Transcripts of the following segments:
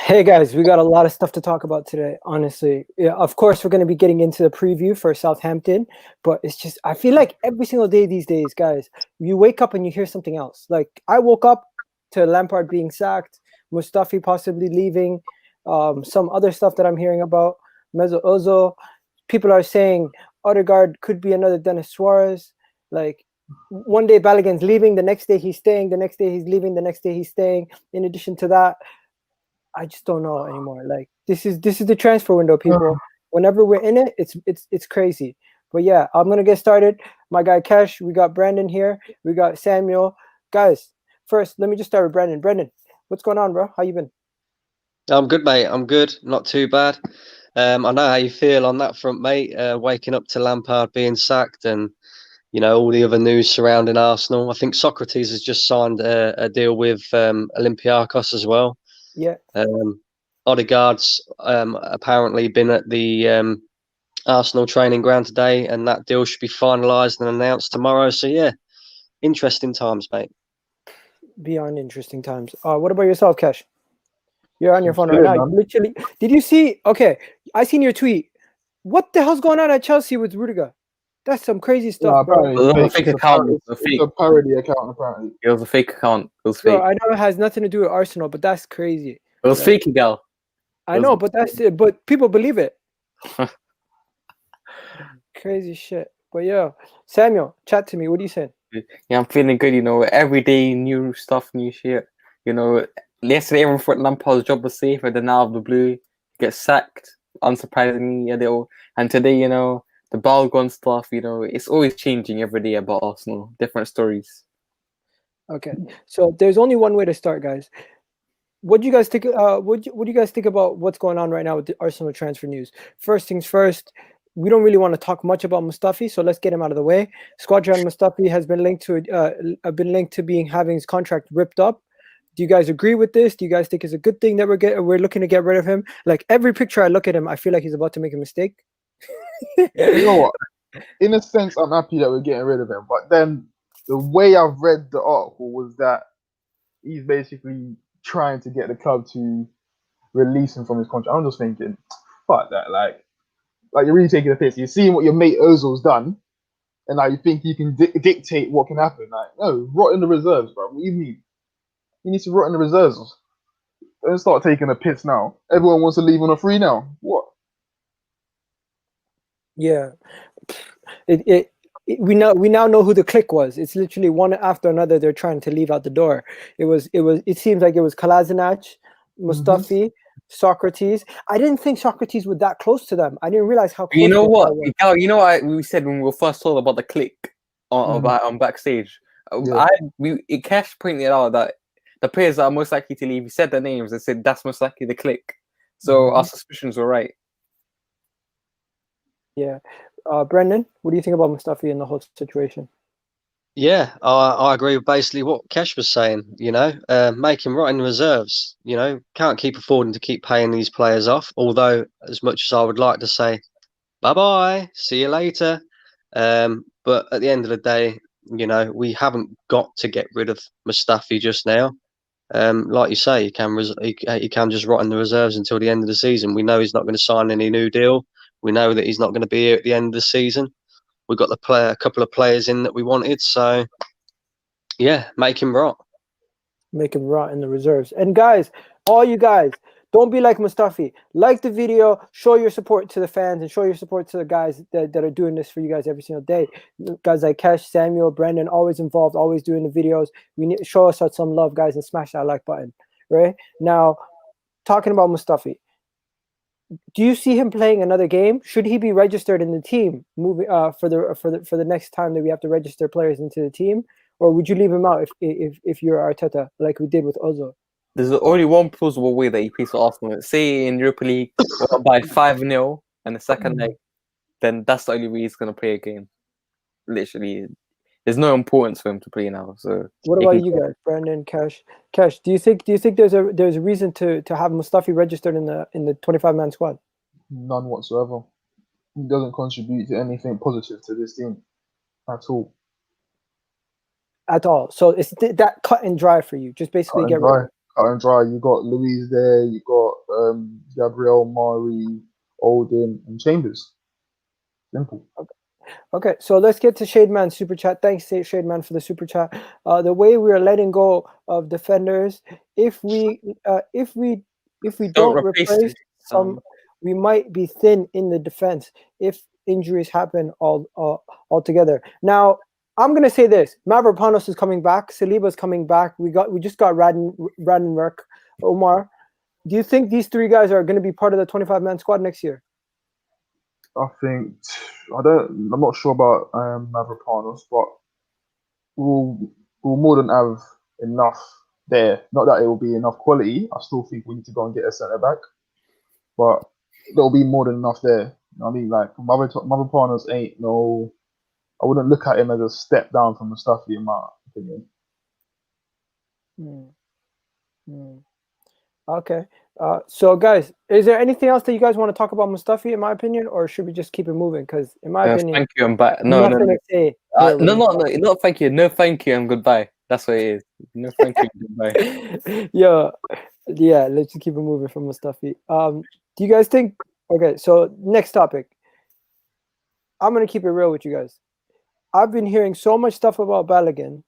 Hey guys, we got a lot of stuff to talk about today, honestly. Yeah, of course, we're going to be getting into the preview for Southampton, but it's just, I feel like every single day these days, guys, you wake up and you hear something else. Like, I woke up to Lampard being sacked, Mustafi possibly leaving, some other stuff that I'm hearing about, Mezzo Ozil. People are saying Odegaard could be another Dennis Suarez. Like, one day Balogun's leaving, the next day he's staying, the next day he's leaving, the next day he's staying. In addition to that, I just don't know anymore. Like, this is the transfer window, people. Whenever we're in it, it's crazy. But yeah, I'm gonna get started. My guy Kesh, we got Brandon here, we got Samuel. Guys, first let me just start with Brandon. Brandon, what's going on, bro? How you been? I'm good, mate. I'm good. Not too bad. I know how you feel on that front, mate. Waking up to Lampard being sacked and, you know, all the other news surrounding Arsenal. I think Sokratis has just signed a deal with Olympiacos as well. Yeah. Odegaard's apparently been at the Arsenal training ground today, and that deal should be finalised and announced tomorrow. So yeah, interesting times, mate. Beyond interesting times. What about yourself, Kesh? You're on your phone right now. Literally, did you see? Okay, I seen your tweet. What the hell's going on at Chelsea with Rudiger? That's some crazy stuff, bro. It was a fake account. It's a parody account, apparently. It was a fake account. It was fake. Bro, I know it has nothing to do with Arsenal, but that's crazy. It was fake, Egal. I know, but that's it. But people believe it. Crazy shit. But yeah, Samuel, chat to me. What are you saying? Yeah, I'm feeling good. You know, every day new stuff, new shit. You know, yesterday everyone thought Lampard's job was safe, and then now out of the blue, he gets sacked. Unsurprisingly, yeah, and today, you know, the Balogun stuff. You know, it's always changing every day about Arsenal. Different stories. Okay, so there's only one way to start, guys. What do you guys think? What do you guys think about what's going on right now with the Arsenal transfer news? First things first, we don't really want to talk much about Mustafi, so let's get him out of the way. Squadron Mustafi has been linked to having his contract ripped up. Do you guys agree with this? Do you guys think it's a good thing that we're looking to get rid of him? Like, every picture I look at him, I feel like he's about to make a mistake. You know what? In a sense, I'm happy that we're getting rid of him, but then the way I've read the article was that he's basically trying to get the club to release him from his contract. I'm just thinking, fuck that. Like you're really taking a piss. You're seeing what your mate Ozil's done, and now you think you can dictate what can happen. Like, no, rot in the reserves, bro. What do you mean? He needs to rot in the reserves. Don't start taking a piss now. Everyone wants to leave on a free now. What? Yeah, we now know who the clique was. It's literally one after another. They're trying to leave out the door. It seems like it was Kolasinac, Mustafi, Sokratis. I didn't think Sokratis was that close to them. I didn't realize how close. You know what? You know what we said when we were first told about the clique on backstage. Cash pointed out that the players that are most likely to leave, he said their names and said that's most likely the clique. So our suspicions were right. Yeah. Brendan, what do you think about Mustafi and the whole situation? Yeah, I agree with basically what Kesh was saying. You know, make him right in the reserves. You know, can't keep affording to keep paying these players off. Although, as much as I would like to say, bye-bye, see you later. But at the end of the day, you know, we haven't got to get rid of Mustafi just now. Like you say, he can just rot in the reserves until the end of the season. We know he's not going to sign any new deal. We know that he's not going to be here at the end of the season. We've got a couple of players in that we wanted. So, yeah, make him rot. Make him rot in the reserves. And guys, all you guys, don't be like Mustafi. Like the video, show your support to the fans, and show your support to the guys that are doing this for you guys every single day. Guys like Kesh, Samuel, Brendan, always involved, always doing the videos. We need to show us some love, guys, and smash that like button. Right? Now, talking about Mustafi. Do you see him playing another game? Should he be registered in the team moving for the next time that we have to register players into the team, or would you leave him out if you're Arteta, like we did with Ozil? There's only one plausible way that he plays for Arsenal. Say in Europa League by 5-0 and the second leg, then that's the only way he's gonna play a game. Literally, there's no importance for him to play now. So What about you guys, Brandon, Cash? Cash, do you think there's a reason to have Mustafi registered in the 25-man squad? None whatsoever. He doesn't contribute to anything positive to this team at all. At all. So it's that cut and dry for you. Just basically Cut get and rid of dry. Cut and dry. You got Louise there. You got Gabriel, Mari, Olden, and Chambers. Simple. Okay, so let's get to Shademan super chat. Thanks, Shademan, for the super chat. The way we are letting go of defenders, if we don't replace some, we might be thin in the defense if injuries happen altogether. Now, I'm gonna say this: Mavropanos is coming back. Saliba's coming back. We just got Radenwerk, Omar. Do you think these three guys are going to be part of the 25-man squad next year? I'm not sure about Mavropanos, but we'll more than have enough there. Not that it will be enough quality. I still think we need to go and get a centre back, but there'll be more than enough there. You know what I mean? Like Mavropanos ain't no. I wouldn't look at him as a step down from Mustafi, in my opinion. Okay. So, guys, is there anything else that you guys want to talk about Mustafi, in my opinion, or should we just keep it moving? Because, in my opinion, thank you, I'm back. No, nothing to say. No, thank you. No, thank you, and goodbye. That's what it is. No, thank you, goodbye. Yeah, let's just keep it moving from Mustafi. Do you guys think? Okay, so next topic. I'm gonna keep it real with you guys. I've been hearing so much stuff about Balogun.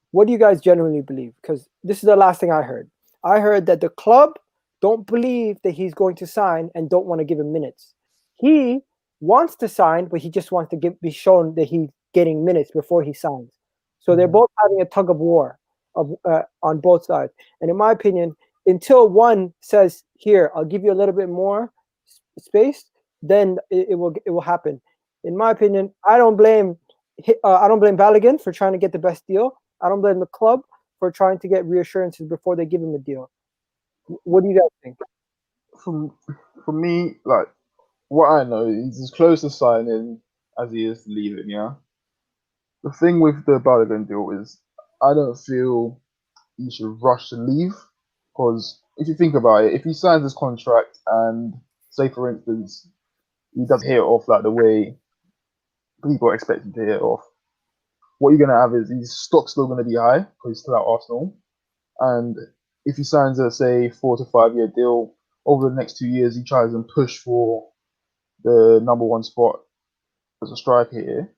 What do you guys genuinely believe? Because this is the last thing I heard. I heard that the club don't believe that he's going to sign and don't want to give him minutes. He wants to sign, but he just wants to be shown that he's getting minutes before he signs. So they're both having a tug of war on both sides. And in my opinion, until one says, "Here, I'll give you a little bit more space," then it will happen. In my opinion, I don't blame Balogun for trying to get the best deal. I don't blame the club for trying to get reassurances before they give him a deal. What do you guys think? For me, like, what I know, he's as close to signing as he is to leaving, yeah? The thing with the Balogun deal is I don't feel he should rush to leave, because if you think about it, if he signs his contract and, say for instance, he doesn't hit it off like the way people are expecting to hit it off, what you're going to have is his stock's still going to be high because he's still at Arsenal. And if he signs a, say, 4 to 5 year deal, over the next 2 years, he tries and push for the #1 spot as a striker here,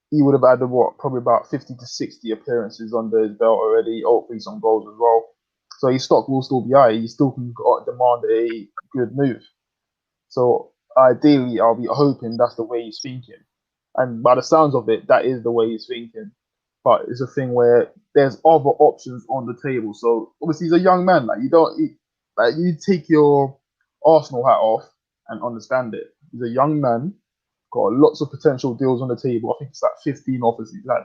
he would have had, probably about 50 to 60 appearances under his belt already, hopefully some goals as well. So his stock will still be high. He still can demand a good move. So ideally, I'll be hoping that's the way he's thinking. And by the sounds of it, that is the way he's thinking. But it's a thing where there's other options on the table. So obviously he's a young man. Like you take your Arsenal hat off and understand it. He's a young man, got lots of potential deals on the table. I think it's like 15 offers he's had.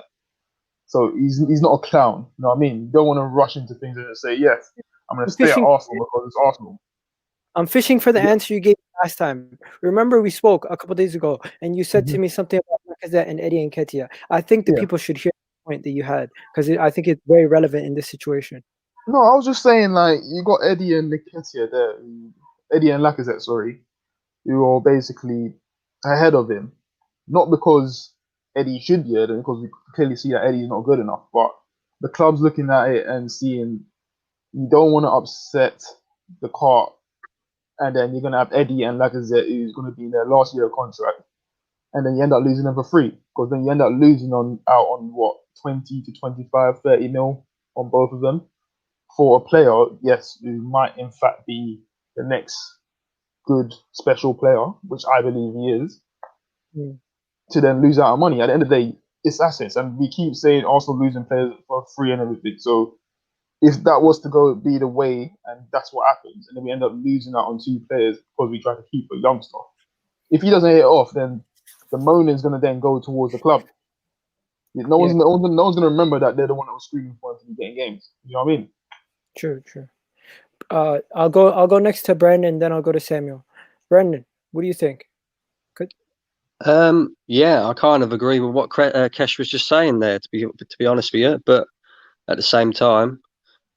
So he's not a clown. You know what I mean? You don't want to rush into things and say, yes, I'm going to stay at Arsenal because it's Arsenal. I'm fishing for the answer you gave last time. Remember, we spoke a couple of days ago, and you said to me something about Lacazette and Eddie Nketiah. I think the people should hear the point that you had, because I think it's very relevant in this situation. No, I was just saying, like, you got Eddie and Nketiah there, Eddie and Lacazette, sorry, who are basically ahead of him. Not because Eddie should be ahead, because we clearly see that Eddie's not good enough, but the club's looking at it and seeing you don't want to upset the cart. And then you're going to have Eddie and Lacazette, who's going to be in their last year of contract. And then you end up losing them for free. Because then you end up losing out on 20 to 25, 30 mil on both of them. For a player, yes, who might in fact be the next good special player, which I believe he is, to then lose out on money. At the end of the day, it's assets. And we keep saying Arsenal losing players for free and everything. So if that was to be the way, and that's what happens, and then we end up losing out on 2 players because we try to keep a youngster, if he doesn't hit it off, then the moaning is going to then go towards the club. No one's going to remember that they're the one that was screaming for him to be getting games. You know what I mean? True. I'll go next to Brandon, then I'll go to Samuel. Brandon, what do you think? Yeah, I kind of agree with what Kesh was just saying there. To be honest with you, but at the same time,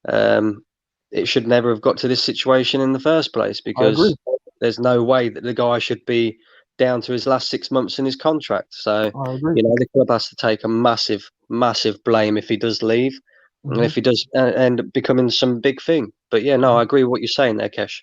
um, it should never have got to this situation in the first place I agree. because there's no way that the guy should be down to his last 6 months in his contract. So, I agree. the club has to take a massive, massive blame if he does leave, and if he does end up becoming some big thing. But yeah, no, I agree with what you're saying there, Kesh.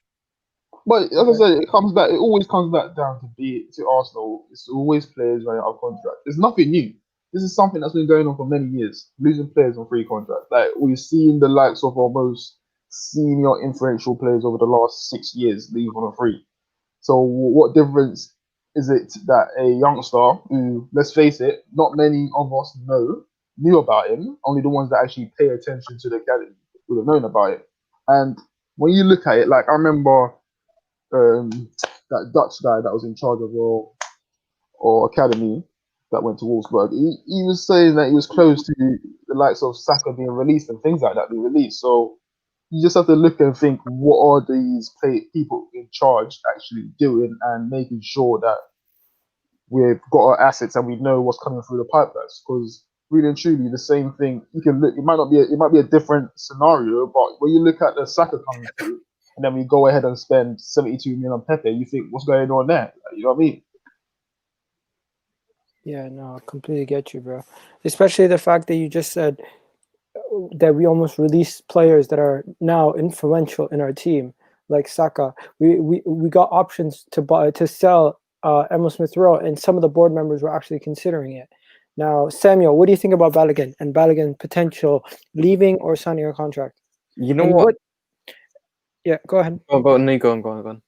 But like I said, it comes back. It always comes back down to Arsenal. It's always players running out of contract. It's nothing new. This is something that's been going on for many years. Losing players on free contracts. Like we've seen the likes of our most senior influential players over the last 6 years leave on a free. So what difference is it that a youngster who, let's face it, not many of us knew about him. Only the ones that actually pay attention to the academy would have known about it. And when you look at it, like I remember that Dutch guy that was in charge of our academy that went to Wolfsburg, he was saying that he was close to the likes of Saka being released and things like that being released. So you just have to look and think, what are these people in charge actually doing and making sure that we've got our assets and we know what's coming through the pipelines? Because really and truly, the same thing. You can look. It might be a different scenario, but when you look at the Saka coming through, and then we go ahead and spend 72 million on Pepe, you think, what's going on there? You know what I mean? Yeah, no, I completely get you, bro. Especially the fact that you just said that we almost released players that are now influential in our team, like Saka. We got options to sell Emil Smith Rowe, and some of the board members were actually considering it. Now, Samuel, what do you think about Balogun and Balogun potential leaving or signing a contract? You know And what? Yeah, go ahead. No, go on.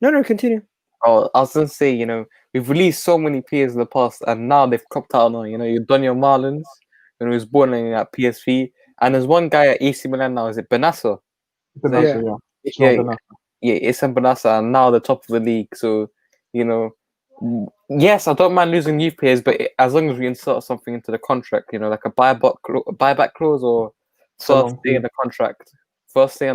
No, continue. Oh, I was gonna say, we've released so many players in the past, and now they've cropped out now. You've done your Marlins when he was born at PSV, and there's one guy at AC Milan now. Is it Benassa? Benassa, yeah. It's not Benassa. Yeah, it's Benassa, and now the top of the league. So, yes, I don't mind losing youth players, but as long as we insert something into the contract, like a buyback clause or first day in the contract, first day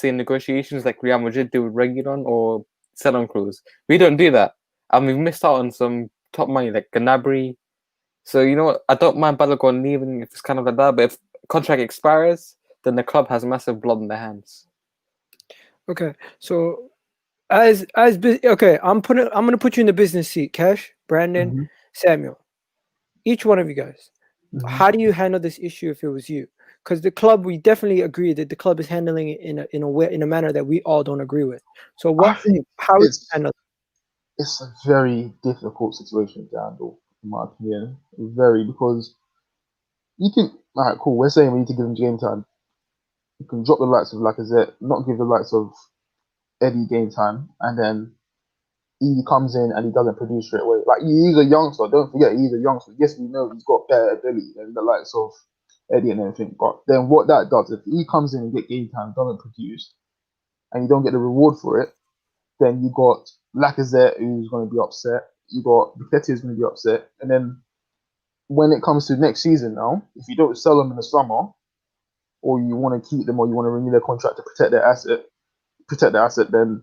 in negotiations, like Real Madrid do with Reguilon, or sell-on clause. We don't do that, and we've missed out on some top money like Gnabry. So I don't mind Balogun leaving if it's kind of like that, but if contract expires, then the club has massive blood in their hands. Okay, so I'm gonna put you in the business seat, Cash, Brandon, Samuel, each one of you guys. How do you handle this issue if it was you? Because the club, we definitely agree that the club is handling it in a manner that we all don't agree with. So how is it handled? It's a very difficult situation to handle, in my opinion. Very, because you can, all right, cool, we're saying we need to give him game time. You can drop the likes of Lacazette, not give the likes of Eddie game time, and then he comes in and he doesn't produce straight away. Like, he's a youngster, don't forget, he's a youngster. Yes, we know he's got better ability than the likes of Eddie and everything, but then what that does, if he comes in and get game time, doesn't produce, and you don't get the reward for it, then you got Lacazette who's going to be upset, you got Nketiah who's going to be upset, and then when it comes to next season now, if you don't sell them in the summer, or you want to keep them, or you want to renew their contract to protect their asset, then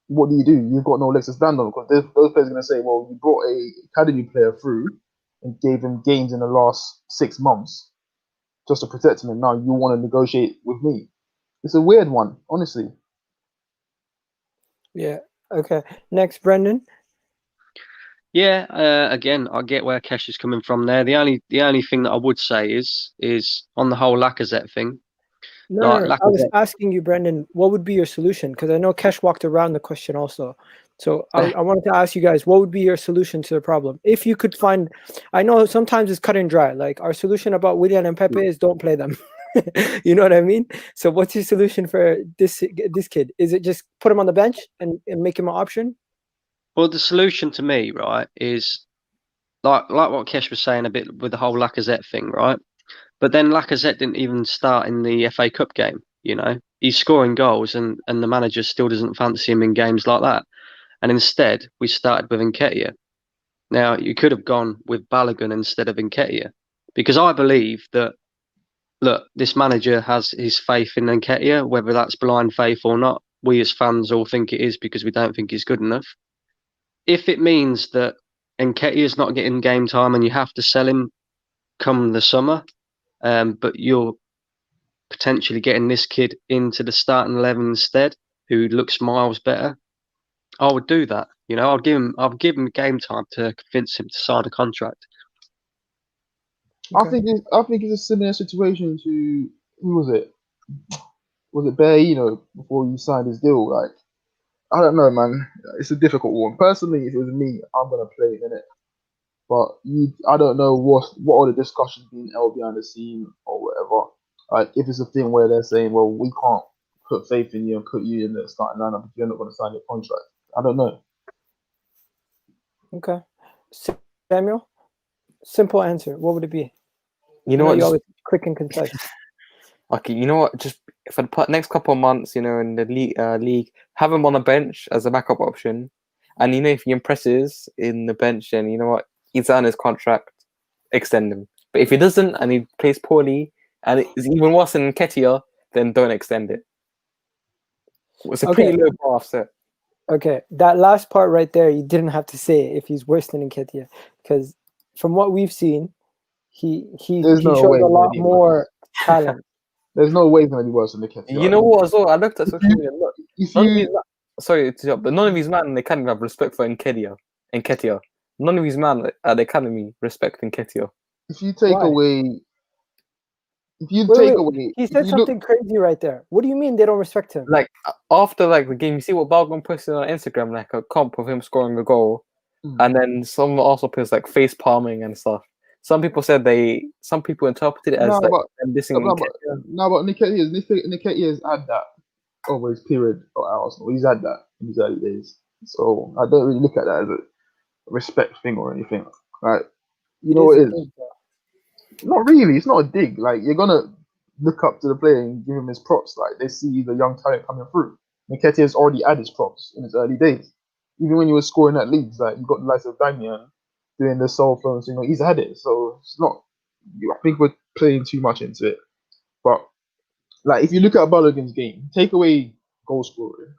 what do? You've got no legs to stand on, because those players are going to say, well, you brought a academy player through and gave him games in the last 6 months just to protect him, and now you want to negotiate with me. It's a weird one, honestly. Yeah. Okay. Next, Brendan. Yeah. Again, I get where Kesh is coming from there. The only thing that I would say is on the whole Lacazette thing. No, I was asking you, Brendan, what would be your solution? Because I know Kesh walked around the question also. So I wanted to ask you guys, what would be your solution to the problem? If you could find, I know sometimes it's cut and dry. Like our solution about Willian and Pepe is don't play them. You know what I mean? So what's your solution for this kid? Is it just put him on the bench and make him an option? Well, the solution to me, right, is like what Kesh was saying a bit with the whole Lacazette thing, right? But then Lacazette didn't even start in the FA Cup game, He's scoring goals and the manager still doesn't fancy him in games like that. And instead, we started with Nketiah. Now, you could have gone with Balogun instead of Nketiah, because I believe that, look, this manager has his faith in Nketiah, whether that's blind faith or not. We as fans all think it is because we don't think he's good enough. if it means that Nketiah's not getting game time and you have to sell him come the summer, but you're potentially getting this kid into the starting 11 instead, who looks miles better, I would do that. You know, I'd give him game time to convince him to sign a contract. I think it's a similar situation to who was it? Was it Berahino before you signed his deal? Like, I don't know, man. It's a difficult one. Personally, if it was me, I'm gonna play it in it. But I don't know what are the discussions being held behind the scene or whatever. Like, if it's a thing where they're saying, well, we can't put faith in you and put you in the starting lineup if you're not going to sign your contract. I don't know. Okay, Samuel. Simple answer. What would it be? You know what? You're always quick and concise. Okay, you know what? Just for the next couple of months, you know, in the league, have him on the bench as a backup option. And you know, if he impresses in the bench, then you know what? He's on his contract, extend him. But if he doesn't and he plays poorly and it's even worse than Nketiah, then don't extend it. It's a pretty low bar set. Okay, that last part right there, you didn't have to say it if he's worse than Nketiah, because from what we've seen, he shows a lot more talent. There's no way he's going to be worse than Nketiah. You know what? As well, I looked at social media. Sorry, but none of these men in the academy have respect for Nketiah. None of these men at the academy respect Nketiah. If you take away, he said something crazy right there. What do you mean they don't respect him? Like after the game, you see what Balogun posted on Instagram, like a comp of him scoring a goal, and then some also posts like face palming and stuff. Some people said some people interpreted it as but Nketiah's had that over his period at Arsenal. He's had that in his early days, so I don't really look at that as a respect thing or anything. Right? You know what it is? Not really. It's not a dig. Like, you're gonna look up to the player and give him his props. Like, they see the young talent coming through. Nketiah's already had his props in his early days. Even when you were scoring at leagues, like you got the likes of Damian doing the soul phones, you know, he's had it. So it's not. I think we're playing too much into it. But like, if you look at Balogun's game, take away goal scoring,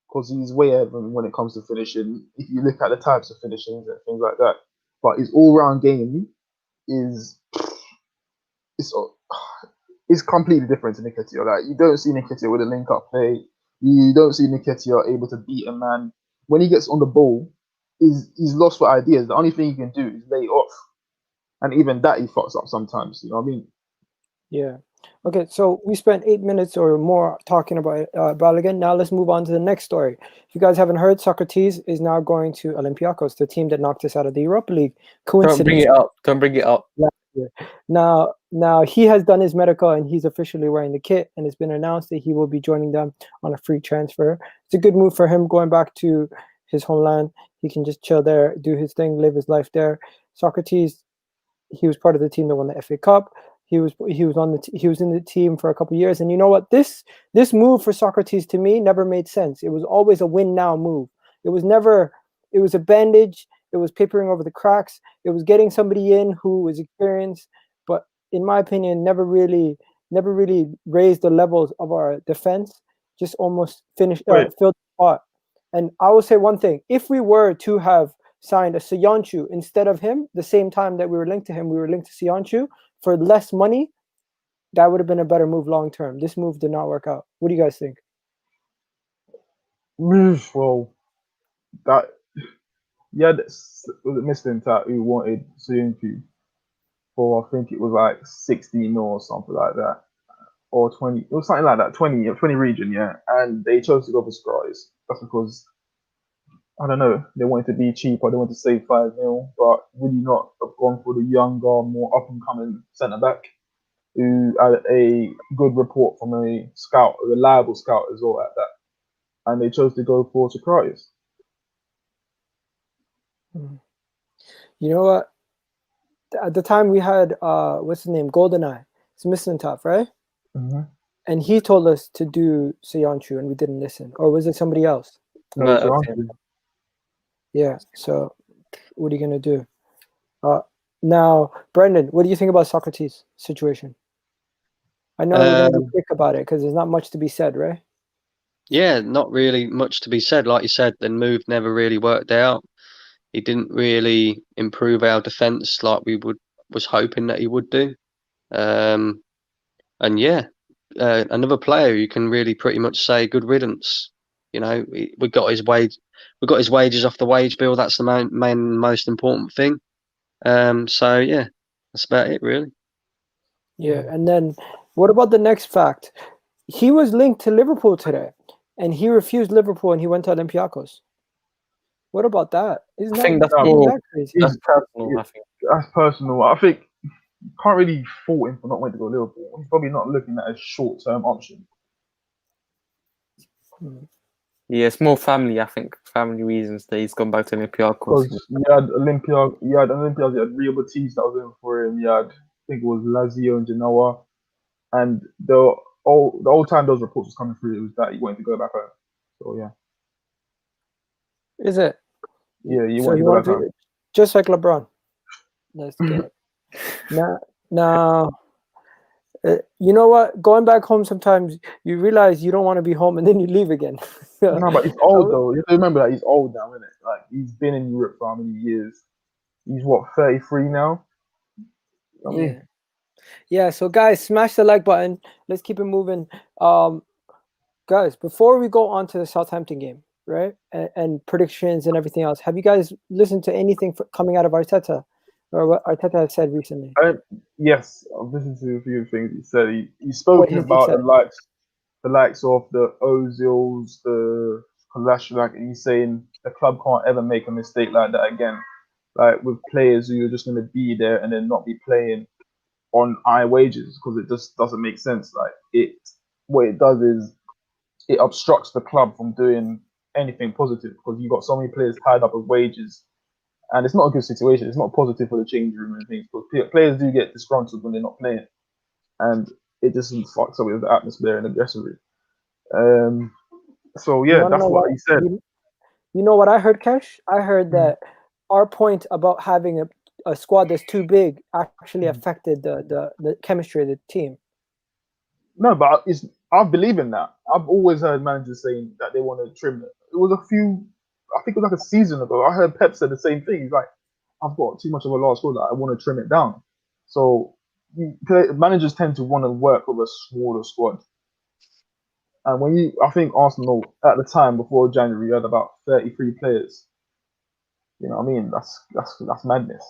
because he's way ahead when it comes to finishing. If you look at the types of finishings and things like that, but his all-round game is completely different to Nketiah. Like, you don't see Nketiah with a link-up play. You don't see Nketiah able to beat a man. When he gets on the ball, he's lost for ideas. The only thing he can do is lay off, and even that he fucks up sometimes. You know what I mean? Yeah. Okay, so we spent 8 minutes or more talking about Balogun. Now let's move on to the next story. If you guys haven't heard, Sokratis is now going to Olympiacos, the team that knocked us out of the Europa League. Coincidence. Don't bring it up. Now he has done his medical and he's officially wearing the kit, and it's been announced that he will be joining them on a free transfer. It's a good move for him going back to his homeland. He can just chill there, do his thing, live his life there. Sokratis, he was part of the team that won the FA Cup. He was in the team for a couple of years, and you know what? This move for Sokratis to me never made sense. It was always a win now move. It was a bandage. It was papering over the cracks. It was getting somebody in who was experienced, but in my opinion, never really raised the levels of our defense. Just almost filled the spot. And I will say one thing: if we were to have signed a Soyuncu instead of him, the same time that we were linked to him, we were linked to Soyuncu for less money, that would have been a better move long term. This move did not work out. What do you guys think? Well, was it Mr. Tat who wanted Soyuncu for, I think it was like 16 or something like that, or 20, it was something like that, 20 region, yeah. And they chose to go for Sokratis. That's because, I don't know, they wanted to be cheap or they wanted to save 5 mil, but would you not have gone for the younger, more up and coming centre back who had a good report from a reliable scout as well at that? And they chose to go for Sokratis. You know what? At the time we had what's his name, GoldenEye. It's Mr. Top, right? Mm-hmm. And he told us to do Soyuncu, and we didn't listen. Or was it somebody else? No, yeah. So what are you gonna do? Now, Brendan, what do you think about Sokratis' situation? I know you're gonna be quick about it because there's not much to be said, right? Yeah, not really much to be said. Like you said, the move never really worked out. He didn't really improve our defence like we was hoping that he would do. And yeah, another player you can really pretty much say good riddance. You know, we got his wages off the wage bill. That's the main most important thing. So yeah, that's about it really. Yeah, and then what about the next fact? He was linked to Liverpool today, and he refused Liverpool, and he went to Olympiacos. What about that? Isn't I think that, that's isn't more that crazy? that's personal. I think. That's personal. I think you can't really fault him for not wanting to go to Liverpool. He's probably not looking at a short-term option. Yeah, it's more family. I think family reasons that he's gone back to Olympiacos. Because you had Olympiacos, you had Real Betis that was in for him. You had, I think it was Lazio and Genoa, and the whole time those reports was coming through, it was that he wanted to go back home. So yeah, Is it? yeah, you So want to you go want back home. to, just like LeBron. Let's get it. Now, you know what? Going back home sometimes you realize you don't want to be home, and then you leave again. No, but he's old though. You have to remember that he's old now, isn't it? Like he's been in Europe for how many years? He's what, 33 now? I mean, Yeah. So guys, smash the like button. Let's keep it moving. Guys, before we go on to the Southampton game, right, and predictions and everything else, have you guys listened to anything coming out of Arteta or what Arteta has said recently? yes, I've listened to a few things he said. He's spoken has he about said? the likes of the Ozils, the Kolasinac, and he's saying the club can't ever make a mistake like that again. Like with players who are just going to be there and then not be playing on high wages because it just doesn't make sense. Like what it does is it obstructs the club from doing anything positive because you've got so many players tied up with wages, and it's not a good situation. It's not positive for the change room and things. Because players do get disgruntled when they're not playing, and it just fucks up with the atmosphere in the dressing room. So yeah, that's what he said. You know what I heard, Kesh? I heard that our point about having a squad that's too big actually affected the chemistry of the team. No, but I believe in that. I've always heard managers saying that they want to trim it. It was I think it was like a season ago. I heard Pep said the same thing. He's like, I've got too much of a large squad that I want to trim it down. So managers tend to want to work with a smaller squad. And I think Arsenal at the time before January had about 33 players. You know what I mean? That's madness.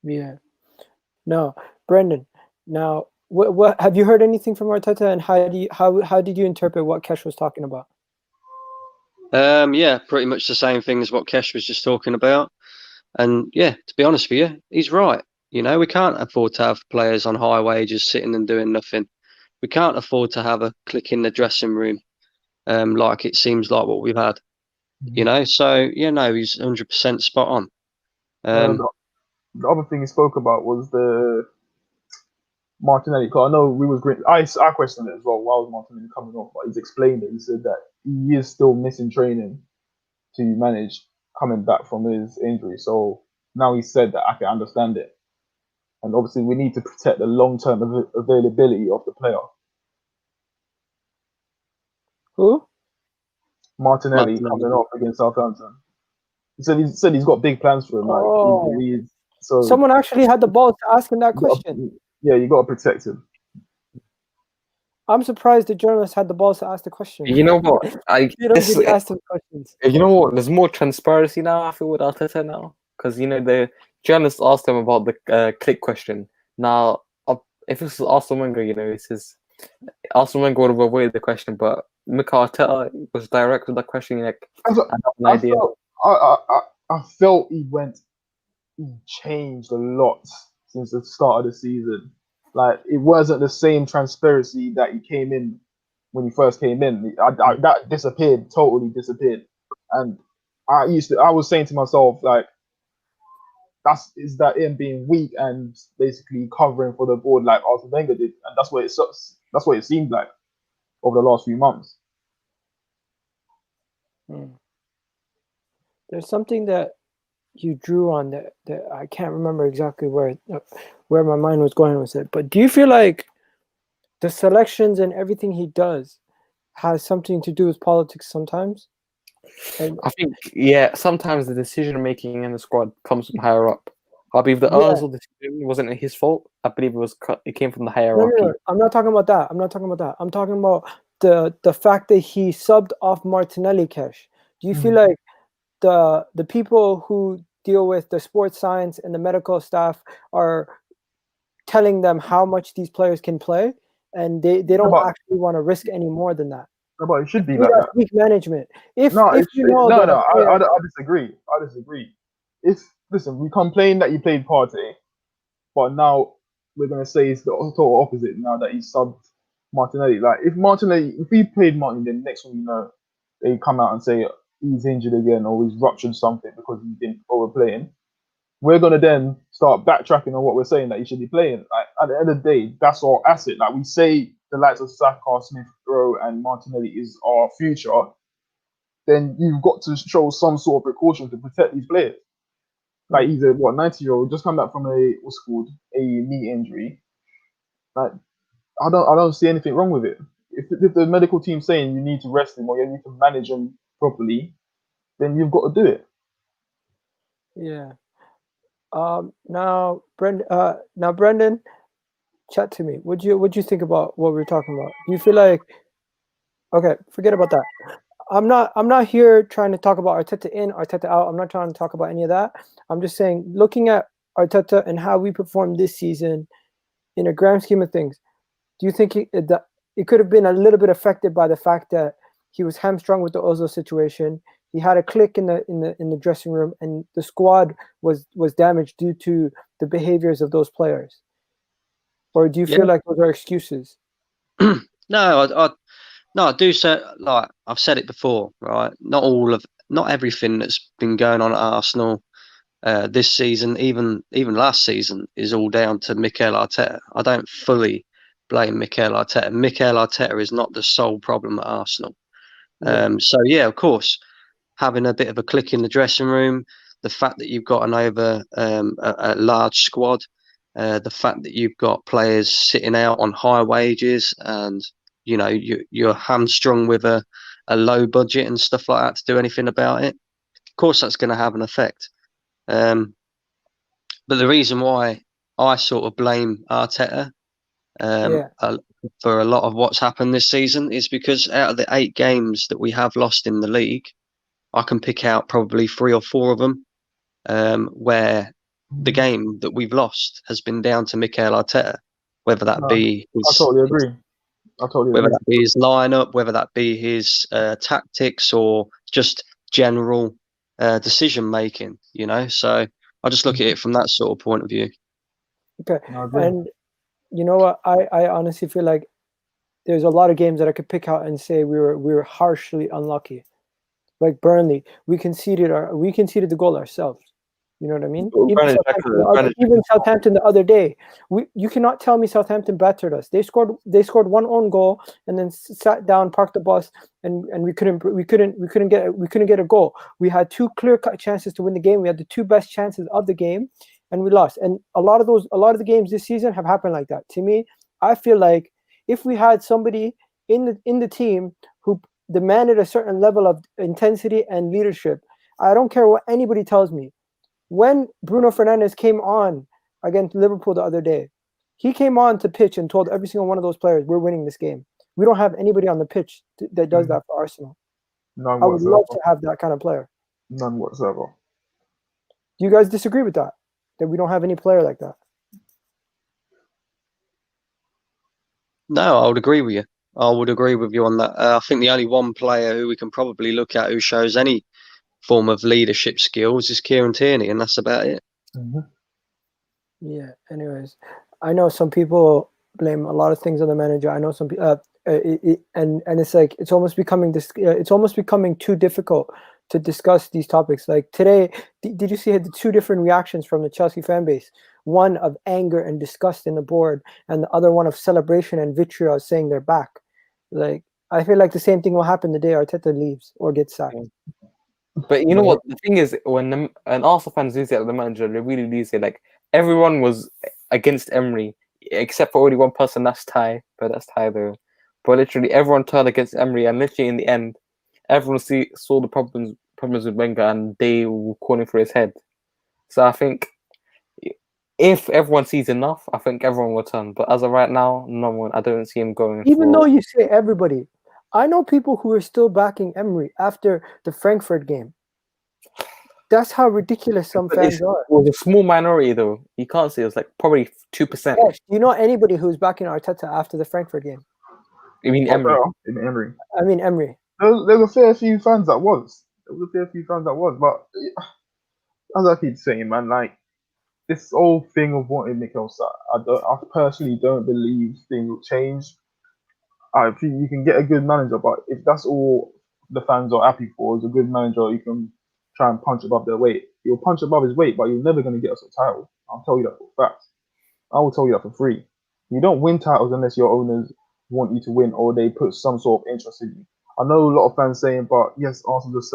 Yeah. No, Brendan. Now, what have you heard anything from Arteta, and how did you interpret what Kesh was talking about? Yeah, pretty much the same thing as what Kesh was just talking about. And yeah, to be honest with you, he's right. You know, we can't afford to have players on high wages sitting and doing nothing. We can't afford to have a click in the dressing room, like it seems like what we've had. You know, so yeah, no, he's 100% spot on. The other thing he spoke about was the Martinelli. Because I know we was great. I questioned it as well. Why was Martinelli coming off? But he's explained it. He said that he is still missing training to manage coming back from his injury. So now he said that I can understand it. And obviously, we need to protect the long-term availability of the player. Who? Martinelli coming off against Southampton. He said he's got big plans for him. Like so someone actually had the balls to ask him that question. You got to protect him. I'm surprised the journalist had the balls to ask the question. You know what? You don't really ask them questions. You know what? There's more transparency now, I feel, with Arteta now. Because, you know, the journalist asked him about the click question. Now, if this was Arsene Wenger, you know, it says Arsene Wenger would have avoided the question, but Mikel Arteta was direct with that question. Like, I have an idea. I felt he changed a lot since the start of the season. Like, it wasn't the same transparency that he came in when he first came in. That totally disappeared. And I was saying to myself, like, is that him being weak and basically covering for the board like Arsene Wenger did, and that's what it seemed like over the last few months. There's something that you drew on that I can't remember exactly where my mind was going with it. But do you feel like the selections and everything he does has something to do with politics sometimes. And I think, sometimes the decision making in the squad comes from higher up. I believe the Yeah. Ozil decision wasn't his fault. I believe it came from the no, hierarchy. I'm not talking about that. I'm talking about the fact that he subbed off Martinelli. Cash. Do you feel like the people who deal with the sports science and the medical staff are telling them how much these players can play, and they don't actually want to risk any more than that? No, but it should be I feel like that's that. weak management. If No, you know no, that no. a player, I disagree. I disagree. Listen, we complain that you played Partey, but now we're gonna say it's the total opposite. Now that he subbed Martinelli, like if he played Martin, then next one you know, they come out and say he's injured again or he's ruptured something because he's been overplaying. We're gonna then start backtracking on what we're saying that he should be playing. Like at the end of the day, that's our asset. Like we say, the likes of Saka, Smith Rowe, and Martinelli is our future. Then you've got to show some sort of precaution to protect these players. Like he's a 90-year-old just come back from a knee injury. Like I don't see anything wrong with it. If the medical team's saying you need to rest him or you need to manage him properly, then you've got to do it. yeah. Now Brendan, chat to me. What'd you think about what we're talking about? Do you feel like, okay, forget about that. I'm not here trying to talk about Arteta in, Arteta out. I'm not trying to talk about any of that. I'm just saying, looking at Arteta and how we performed this season in a grand scheme of things, do you think it could have been a little bit affected by the fact that he was hamstrung with the Ozil situation? He had a click in the dressing room, and the squad was damaged due to the behaviors of those players. Or do you feel like those are excuses? No, I do say, like I've said it before, right? Not everything that's been going on at Arsenal this season, even last season, is all down to Mikel Arteta. I don't fully blame Mikel Arteta. Mikel Arteta is not the sole problem at Arsenal. So yeah, of course, having a bit of a click in the dressing room, the fact that you've got a large squad, the fact that you've got players sitting out on high wages, and you know you're hamstrung with a low budget and stuff like that to do anything about it. Of course, that's going to have an effect. But the reason why I sort of blame Arteta for a lot of what's happened this season is because out of the 8 games that we have lost in the league, I can pick out probably 3 or 4 of them where the game that we've lost has been down to Mikel Arteta, whether that be I totally agree. Whether that be his lineup, whether that be his tactics, or just general decision making, you know. So I just look at it from that sort of point of view. Okay, and you know what? I honestly feel like there's a lot of games that I could pick out and say we were harshly unlucky. Like Burnley, we conceded the goal ourselves. You know what I mean? Even Southampton the other day, you cannot tell me Southampton battered us. They scored one own goal and then sat down, parked the bus, and we couldn't get a goal. We had 2 clear-cut chances to win the game. We had the 2 best chances of the game, and we lost. And a lot of the games this season have happened like that. To me, I feel like if we had somebody in the team who demanded a certain level of intensity and leadership, I don't care what anybody tells me. When Bruno Fernandes came on against Liverpool the other day, he came on to pitch and told every single one of those players, we're winning this game. We don't have anybody on the pitch that does that for Arsenal. I would love to have that kind of player. None whatsoever. Do you guys disagree with that? That we don't have any player like that? No, I would agree with you. I would agree with you on that. I think the only one player who we can probably look at who shows any form of leadership skills is Kieran Tierney, and that's about it. Yeah. Anyways, I know some people blame a lot of things on the manager. I know some people, and it's like it's almost becoming too difficult to discuss these topics. Like today, did you see the 2 different reactions from the Chelsea fan base? One of anger and disgust in the board, and the other one of celebration and vitriol, saying they're back. Like I feel like the same thing will happen the day Arteta leaves or gets sacked. But you know what? The thing is, when an Arsenal fans lose it at the manager, they really lose it. Like everyone was against Emery, except for only one person. That's Ty, but that's Ty though. but literally everyone turned against Emery, and literally in the end, everyone saw the problems with Wenger, and they were calling for his head. So I think if everyone sees enough, I think everyone will turn. But as of right now, no one. I don't see him going. Even though you say everybody, I know people who are still backing Emery after the Frankfurt game. That's how ridiculous some fans are. It was a small minority, though. You can't say it was like probably 2%. Yes, do you know anybody who's backing Arteta after the Frankfurt game? You mean Emery? In Emery. I mean Emery. There was a fair few fans that was. But as I keep saying, man, like this whole thing of wanting Mikel Sarri, I personally don't believe things will change. I think you can get a good manager, but if that's all the fans are happy for is a good manager, you can try and punch above their weight. You'll punch above his weight, but you're never going to get us a title. I'll tell you that for a fact. I will tell you that for free. You don't win titles unless your owners want you to win or they put some sort of interest in you. I know a lot of fans saying, but yes, Arsenal's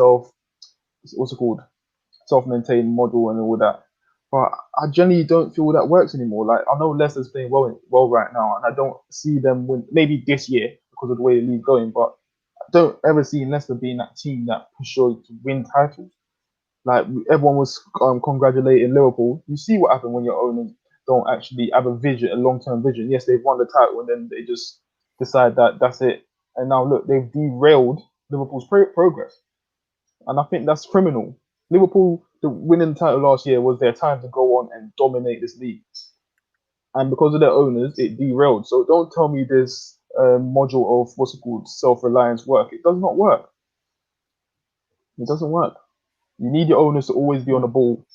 self-maintained model and all that. But I generally don't feel that works anymore. Like I know Leicester's playing well right now, and I don't see them win. Maybe this year because of the way the league's going, but I don't ever see Leicester being that team that pushes to win titles. Like everyone was congratulating Liverpool. You see what happened when your owners don't actually have a vision, a long-term vision. Yes, they've won the title, and then they just decide that that's it. And now look, they've derailed Liverpool's progress, and I think that's criminal. Liverpool, the winning the title last year was their time to go on and dominate this league. And because of their owners, it derailed. So don't tell me this module of self-reliance work. It does not work. It doesn't work. You need your owners to always be on the ball.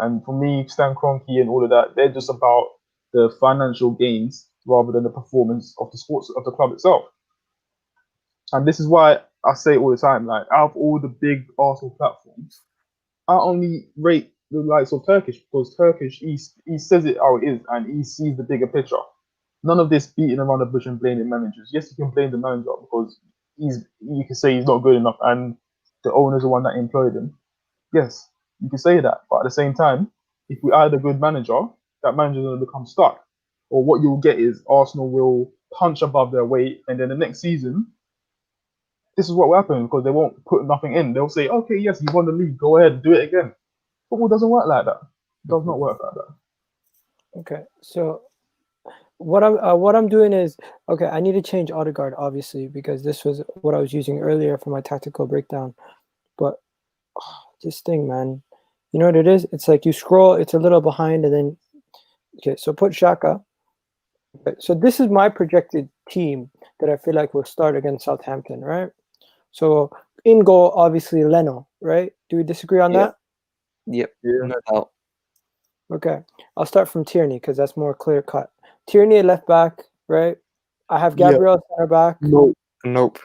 And for me, Stan Kroenke and all of that, they're just about the financial gains rather than the performance of the club itself. And this is why I say it all the time, like out of all the big Arsenal platforms, I only rate the likes of Turkish because Turkish, he says it how it is and he sees the bigger picture. None of this beating around the bush and blaming managers. Yes, you can blame the manager because you can say he's not good enough and the owner's the one that employed him. Yes, you can say that. But at the same time, if we add a good manager, that manager's going to become stuck. Or what you'll get is Arsenal will punch above their weight and then the next season, this is what will happen because they won't put nothing in. They'll say, okay, yes, you won the league. Go ahead, do it again. Football doesn't work like that. It does not work like that. Okay, so what I'm doing is, okay, I need to change Odegaard, obviously, because this was what I was using earlier for my tactical breakdown. But this thing, man, you know what it is? It's like you scroll, it's a little behind, and then, okay, so put Xhaka. Okay, so this is my projected team that I feel like will start against Southampton, right? So in goal, obviously Leno, right? Do we disagree on that? Yep. Yeah. No doubt. Okay, I'll start from Tierney because that's more clear cut. Tierney at left back, right? I have Gabriel center back. Nope.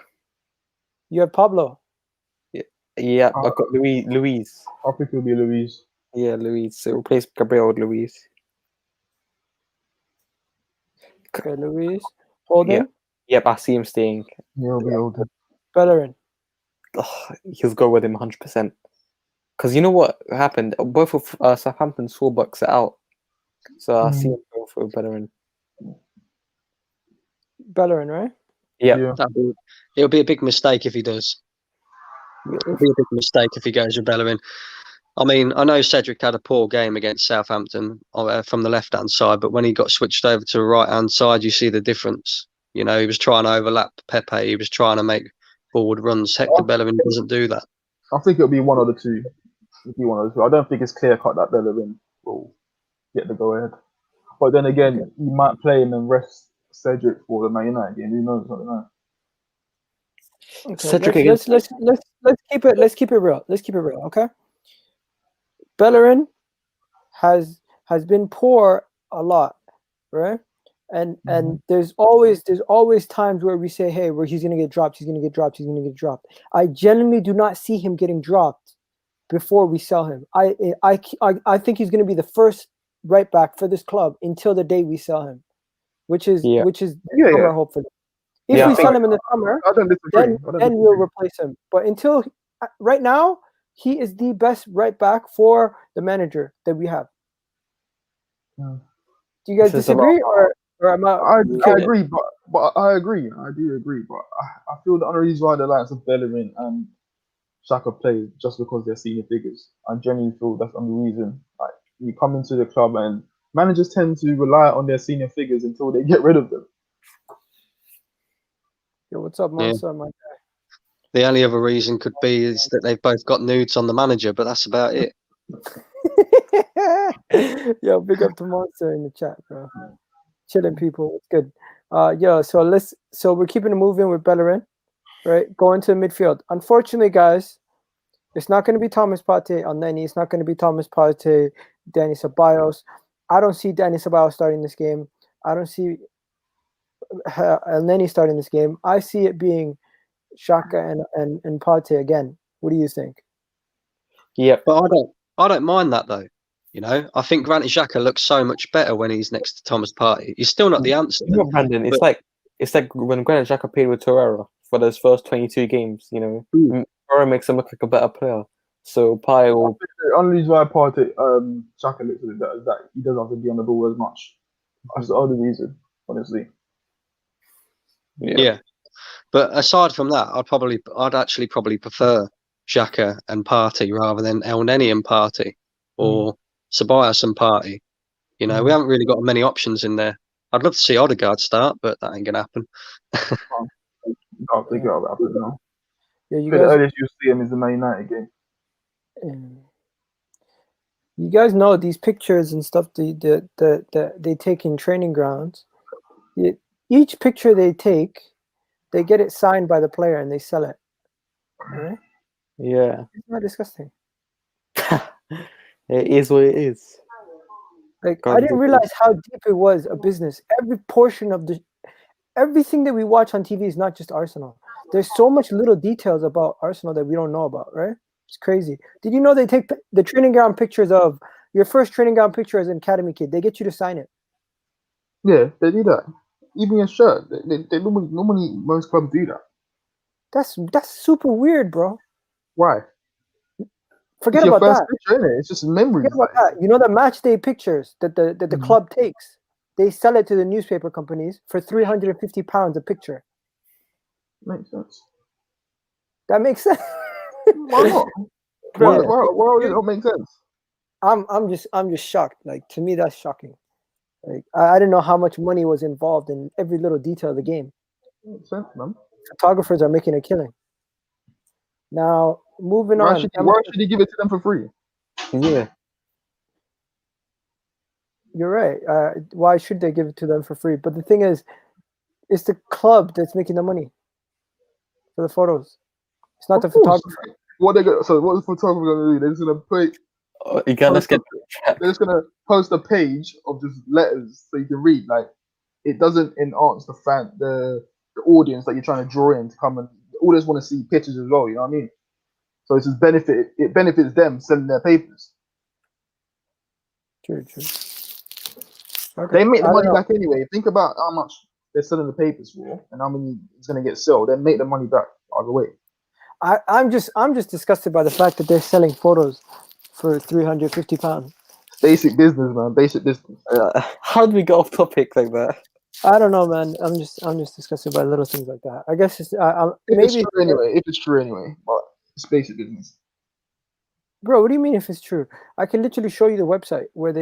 You have Pablo. Yeah, I've got Luis. I think it'll be Luis. Yeah, Luis. So replace Gabriel with Luis. Okay, Luis. Holding. Yep, I see him staying. Yeah, it'll be Holden. Bellerin. He'll go with him 100%. Because you know what happened? Both of Southampton's fullbacks are out. So I see him go for Bellerin. Bellerin, right? Yeah. It'll be a big mistake if he does. It'll be a big mistake if he goes with Bellerin. I mean, I know Cedric had a poor game against Southampton from the left-hand side, but when he got switched over to the right-hand side, you see the difference. You know, he was trying to overlap Pepe. He was trying to make forward runs. Hector Bellerin doesn't do that. I think it'll be one of the two. It'll be one of the two. I don't think it's clear-cut that Bellerin will get the go-ahead. But then again, he might play him and rest Cedric for the Man United game. Who knows? I don't know. Okay, Cedric let's keep it real. Let's keep it real, okay? Bellerin has been poor a lot, right? And there's always times where we say, hey, where he's gonna get dropped, he's gonna get dropped. I genuinely do not see him getting dropped before we sell him. I think he's gonna be the first right back for this club until the day we sell him, which is summer, hopefully. If we sell him in the summer, I don't disagree. then we'll replace him. But until right now, he is the best right back for the manager that we have. Yeah. Do you guys disagree, or am I? I agree, but But I agree. I do agree. But I feel the only reason why the likes of Bellerin and Xhaka play just because they're senior figures. I genuinely feel that's the only reason. Like you come into the club and managers tend to rely on their senior figures until they get rid of them. Yo, what's up, Yeah. Monster? My The only other reason could be is that they've both got nudes on the manager, but that's about it. Yo, big up to Monster in the chat, bro. Chilling people, it's good. Yo, so we're keeping it moving with Bellerin, right? Going to the midfield. Unfortunately, guys, it's not going to be Thomas Partey on Nenny. It's not going to be Thomas Partey, Danny Ceballos. I don't see Danny Ceballos starting this game. I don't see Nenny starting this game. I see it being Xhaka and Partey again. What do you think? Yeah, But I don't mind that though. You know, I think Granit Xhaka looks so much better when he's next to Thomas Partey. He's still not the answer. you know, Brandon. It's like when Granit Xhaka played with Torreira for those first 22 games. You know, Torreira makes him look like a better player. So Partey will. The only reason why Partey, Xhaka looks a bit better is that he doesn't have to be on the ball as much. That's the only reason, honestly. Yeah. But aside from that, I'd actually probably prefer Xhaka and Partey rather than El Neni and Partey or Ceballos and Partey. You know, we haven't really got many options in there. I'd love to see Odegaard start, but that ain't gonna happen. I'll think about it now. Yeah, you The guys. earliest you'll see him is the Man United game. You guys know these pictures and stuff they take in training grounds. Each picture they take, they get it signed by the player and they sell it. Right? Yeah, Isn't that disgusting? it is what it is. Like God, I didn't realize how deep it was a business. Every portion of everything that we watch on TV is not just Arsenal. There's so much little details about Arsenal that we don't know about, right? It's crazy. Did you know they take the training ground pictures of your first training ground picture as an academy kid? They get you to sign it. Yeah, they do that. Even your shirt. They normally most clubs do that. That's super weird, bro. Why? Forget it's your about first that. picture, innit? It's just memories. Forget about that. You know the match day pictures that the club takes. They sell it to the newspaper companies for £350 a picture. Makes sense. That makes sense. Why not? Bro, Why would it not make sense? I'm just shocked. Like to me, that's shocking. Like I didn't know how much money was involved in every little detail of the game. Makes sense, man. Photographers are making a killing. Now moving Why on. should he give it to them for free? Yeah, You're right. Why should they give it to them for free? But the thing is, it's the club that's making the money for the photos. It's not the photographer. What the photographer gonna do? They're just gonna put. Egal, let's get. They're just gonna post a page of just letters so you can read. Like it doesn't enhance the audience that you're trying to draw in to come and all just want to see pictures as well. You know what I mean? So it's just it benefits them selling their papers. True. Okay. They make the money back anyway. Think about how much they're selling the papers for and how many it's gonna get sold. They make the money back either way. I'm just disgusted by the fact that they're selling photos for £350. Basic business, man. Basic business. How did we get off topic like that? I don't know, man. I'm just disgusted by little things like that. I guess it's If it's true anyway, but it's basic business. Bro, what do you mean if it's true? I can literally show you the website where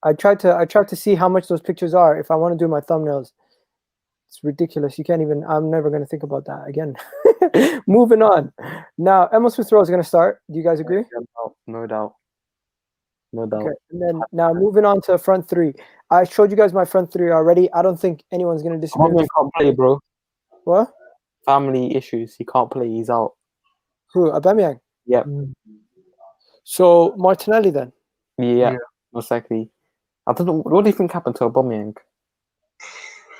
I tried to see how much those pictures are if I want to do my thumbnails. It's ridiculous. You can't even. I'm never going to think about that again. Moving on. Now, Emil Smith Rowe is going to start. Do you guys agree? No doubt. Okay. And then now moving on to front three. I showed you guys my front three already. I don't think anyone's going to disagree. Aubameyang can't play, bro. What? Family issues. He can't play. He's out. Who? Aubameyang? Yep. So Martinelli then? Yeah. Most likely. I don't know. What do you think happened to Aubameyang?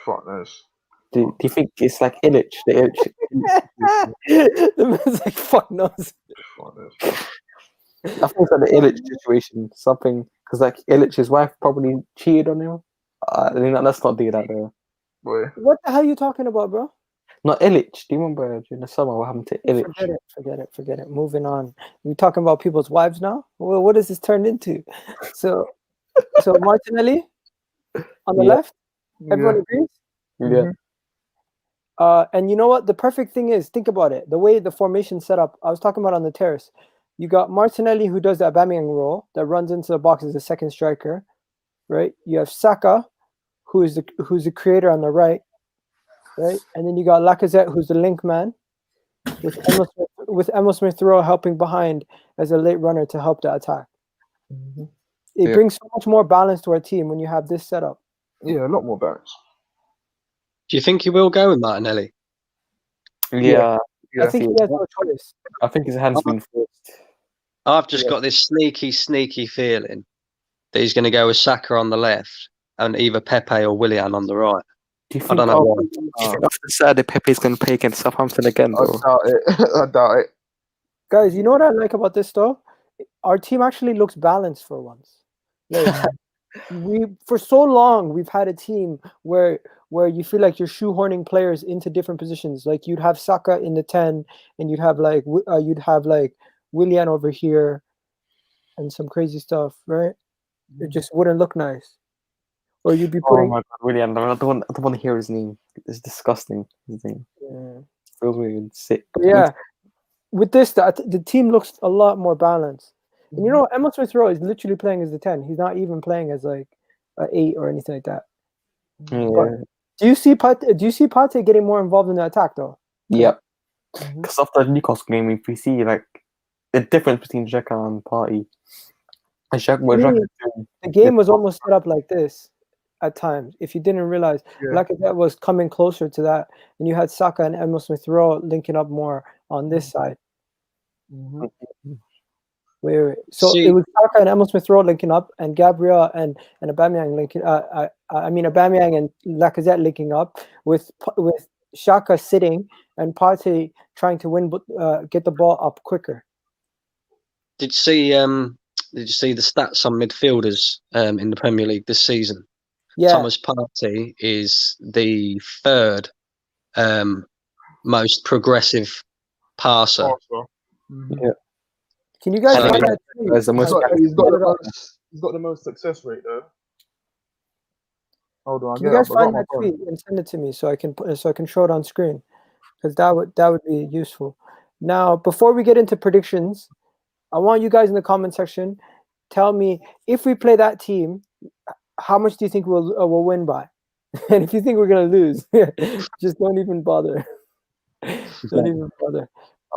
Fuck this. Do you think it's like Illich? The man's like, fuck knows. Fuck this. I think it's like the Illich situation. Something because like Illich's wife probably cheated on him. I mean, let's not do that though. Boy. What the hell are you talking about, bro? Not Illich. Do you remember during the summer what happened to Illich? Forget it. Moving on. We talking about people's wives now? Well, what does this turn into? So Martinelli on the left. Everyone agrees. Yeah. And you know what? The perfect thing is, think about it. The way the formation set up, I was talking about on the terrace. You got Martinelli, who does the Aubameyang role, that runs into the box as a second striker, right? You have Saka, who's the creator on the right, right? And then you got Lacazette, who's the link man, with Emil Smith-Rowe helping behind as a late runner to help the attack. It brings so much more balance to our team when you have this setup. Yeah, a lot more balance. Do you think he will go with Martinelli? Yeah. I think he has no choice. I think his hand's been forced. I've just got this sneaky feeling that he's going to go with Saka on the left and either Pepe or Willian on the right. Do you I think, don't know why. do you think after Saturday Pepe's going to play against Southampton again, I though? doubt it. I doubt it. Guys, you know what I like about this though? Our team actually looks balanced for once. Like, for so long we've had a team where you feel like you're shoehorning players into different positions. Like you'd have Saka in the 10, and you'd have like Willian over here, and some crazy stuff, right? It just wouldn't look nice. Or you'd be putting. Oh my God, Willian! I don't want to hear his name. It's disgusting. His name feels weird, sick. But yeah, with this, the team looks a lot more balanced. And you know, Emil Smith-Rowe is literally playing as the 10. He's not even playing as like an 8 or anything like that. Yeah. But do you see Partey getting more involved in the attack though? Yep. Because after the Newcastle game, if we see like the difference between Xhaka and Partey, the game was almost set up like this at times. If you didn't realize, Lacazette was coming closer to that, and you had Saka and Emil Smith-Rowe linking up more on this side. Wait. So it was Saka and Emil Smith-Rowe linking up, and Gabriel and Aubameyang linking. Aubameyang and Lacazette linking up with Xhaka sitting and Partey trying to get the ball up quicker. Did you see the stats on midfielders in the Premier League this season? Yeah. Thomas Partey is the third most progressive passer. Yeah. Can you guys find that tweet? He's got the most success rate though. Hold on. Can you guys find that tweet and send it to me so I can show it on screen? Because that would be useful. Now, before we get into predictions, I want you guys in the comment section tell me, if we play that team, how much do you think we'll win by? And if you think we're gonna lose, just don't even bother. Don't even bother.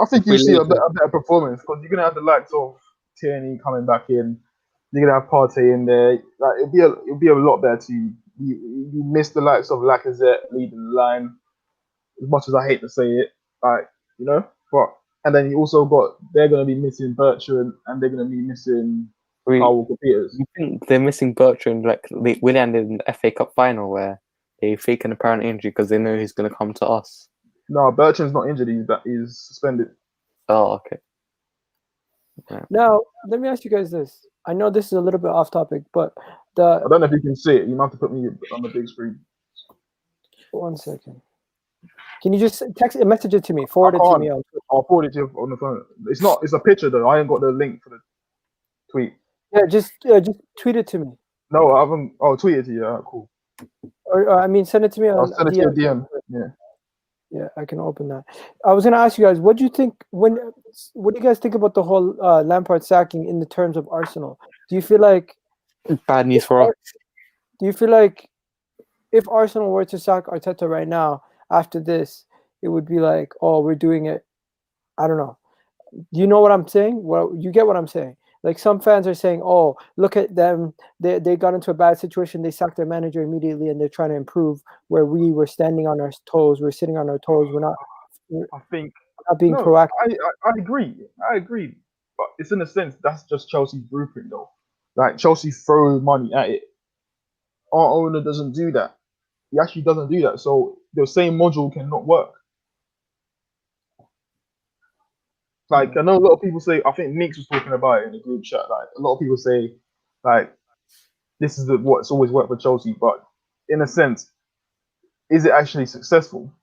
I think you see a better performance because you're gonna have the likes of Tierney coming back in. You're gonna have Partey in there. Like it'll be a lot better team. You miss the likes of Lacazette leading the line. As much as I hate to say it, and then you also they're gonna be missing Bertrand and they're gonna be missing Walker Peters. You think they're missing Bertrand like Willian did in the FA Cup final where they fake an apparent injury because they know he's gonna come to us? No, Bertrand's not injured. He's suspended. Oh, okay. Yeah. Now, let me ask you guys this. I know this is a little bit off topic, but I don't know if you can see it. You might have to put me on the big screen. 1 second. Can you just message it to me? Forward it to me. I'll forward it to you on the phone. It's a picture though. I ain't got the link for the tweet. Yeah, just tweet it to me. No, I haven't. I'll tweet it to you. Cool. Or send it to me on. I'll send it to your DM. Yeah, I can open that. I was gonna ask you guys, what do you think? What do you guys think about the whole Lampard sacking in the terms of Arsenal? Do you feel like bad news for us? Do you feel like if Arsenal were to sack Arteta right now after this, it would be like, oh, we're doing it? I don't know. Do you know what I'm saying? Well, you get what I'm saying. Like some fans are saying, oh, look at them. They got into a bad situation. They sacked their manager immediately and they're trying to improve where we were standing on our toes. We're sitting on our toes. We're not being proactive. I agree. But it's in a sense, that's just Chelsea's blueprint though. Like Chelsea throw money at it. Our owner doesn't do that. He actually doesn't do that. So the same module cannot work. Like I know a lot of people say, I think Meeks was talking about it in the group chat. Like a lot of people say, like this is what's always worked for Chelsea. But in a sense, is it actually successful?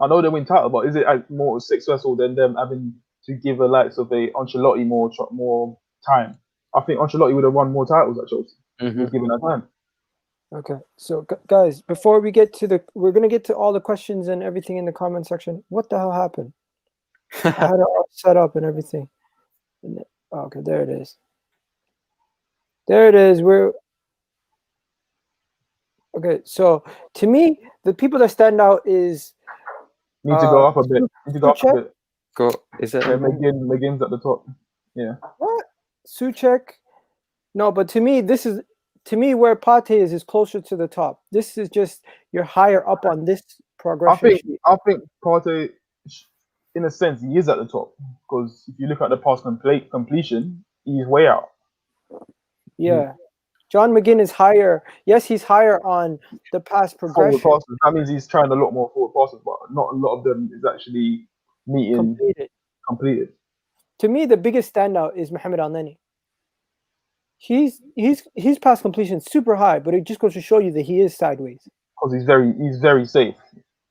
I know they win title, but is it more successful than them having to give the likes of a Ancelotti more time? I think Ancelotti would have won more titles at Chelsea if he was given that time. Okay, so guys, before we get to we're gonna get to all the questions and everything in the comment section. What the hell happened? I had it all set up and everything. Okay, there it is. There it is. Okay. So to me, the people that stand out is Need to go up a bit. Need to go up a bit. Go. Is it? Yeah, McGinn's at the top. Yeah. What? Souček? No, but to me, where Pate is closer to the top. This is just you're higher up on this progression. I think Partey, in a sense, he is at the top because if you look at the pass completion, he's way out. Yeah. John McGinn is higher. Yes, he's higher on the pass progression. Forward passes. That means he's trying a lot more forward passes, but not a lot of them is actually completed. To me, the biggest standout is Mohamed Al-Neni. His pass completion super high, but it just goes to show you that he is sideways. Because he's very safe.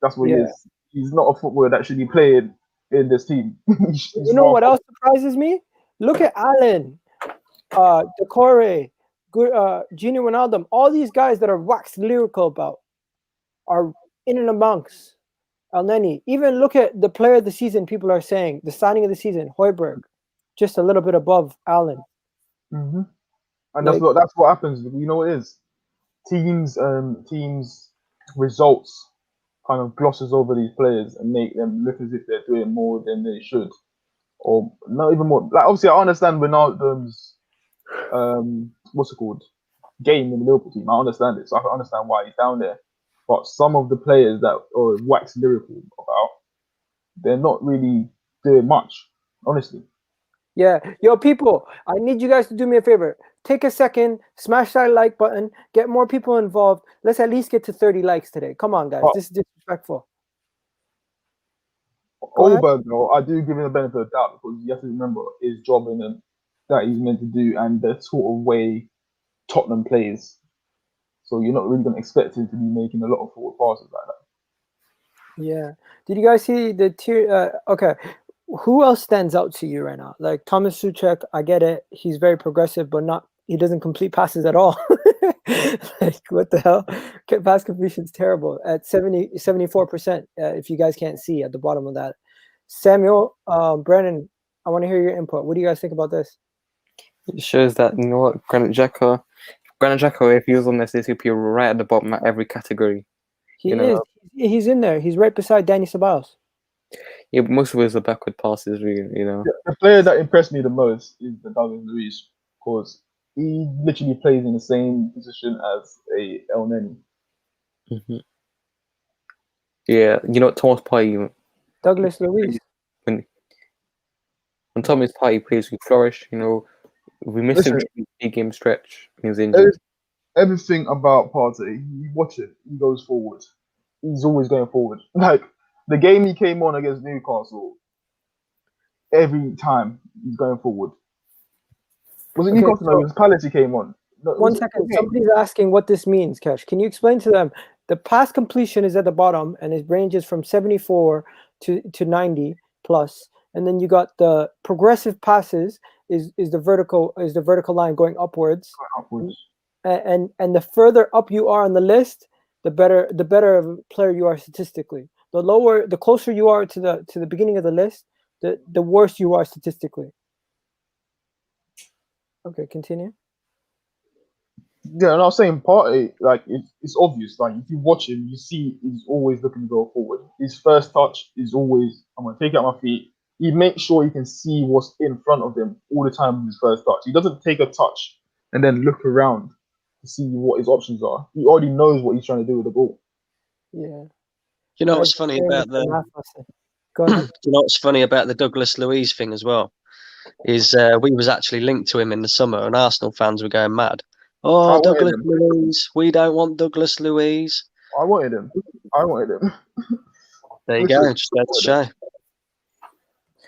That's what he is. He's not a footballer that should be playing in this team. You know what else surprises me? Look at Allen, Decore, Gini Wijnaldum. All these guys that are waxed lyrical about are in and amongst Al-Neni. Even look at the player of the season. People are saying the signing of the season, Højbjerg, just a little bit above Allen. Mm-hmm. And that's what happens. You know what it is? Teams results kind of glosses over these players and make them look as if they're doing more than they should, or not even more. Like obviously, I understand Wijnaldum's game in the Liverpool team. I understand it, so I can understand why he's down there. But some of the players that are wax lyrical about, they're not really doing much, honestly. Yeah, yo, people, I need you guys to do me a favor. Take a second, smash that like button, get more people involved. Let's at least get to 30 likes today. Come on, guys. This is disrespectful. Odegaard, though, I do give him the benefit of the doubt because you have to remember his job and that he's meant to do and the sort of way Tottenham plays. So you're not really going to expect him to be making a lot of forward passes like that. Yeah. Did you guys see the tier? Okay. Who else stands out to you right now? Like Thomas Souček, I get it. He's very progressive, but he doesn't complete passes at all. Like, what the hell? Pass completion's terrible at 74%. If you guys can't see at the bottom of that. Samuel, Brandon, I want to hear your input. What do you guys think about this? It shows that, you know what, Granit Xhaka, if he was on this list, he'd be right at the bottom at every category. He is. He's in there. He's right beside Dani Ceballos. Yeah, but most of his are backward passes, really, you know. The player that impressed me the most is the David Luiz, because he literally plays in the same position as a El-Neni. Mm-hmm. Yeah, you know, Thomas Partey. Douglas Luiz. When Thomas Partey plays, we flourish, you know. We missed him in a game stretch. He was injured. Everything about Partey, you watch it, he goes forward. He's always going forward. Like, the game he came on against Newcastle, every time he's going forward. Was it Newcastle? No, it was Palace he came on. No, 1 second. Somebody's asking what this means, Kesh. Can you explain to them? The pass completion is at the bottom and it ranges from 74 to 90 plus. And then you got the progressive passes is the vertical line going upwards. And the further up you are on the list, the better player you are statistically. The closer you are to the beginning of the list, the worse you are statistically. Okay, continue. Yeah, and I was saying Partey, like it's obvious. Like if you watch him, you see he's always looking to go forward. His first touch is always, I'm gonna take out my feet. He makes sure he can see what's in front of him all the time with his first touch. He doesn't take a touch and then look around to see what his options are. He already knows what he's trying to do with the ball. Yeah. You know what's funny about the? Go ahead. You know what's funny about the Douglas Luiz thing as well is we was actually linked to him in the summer, and Arsenal fans were going mad. Oh, Douglas Luiz, we don't want Douglas Luiz. I wanted him. There you go. Just let it show.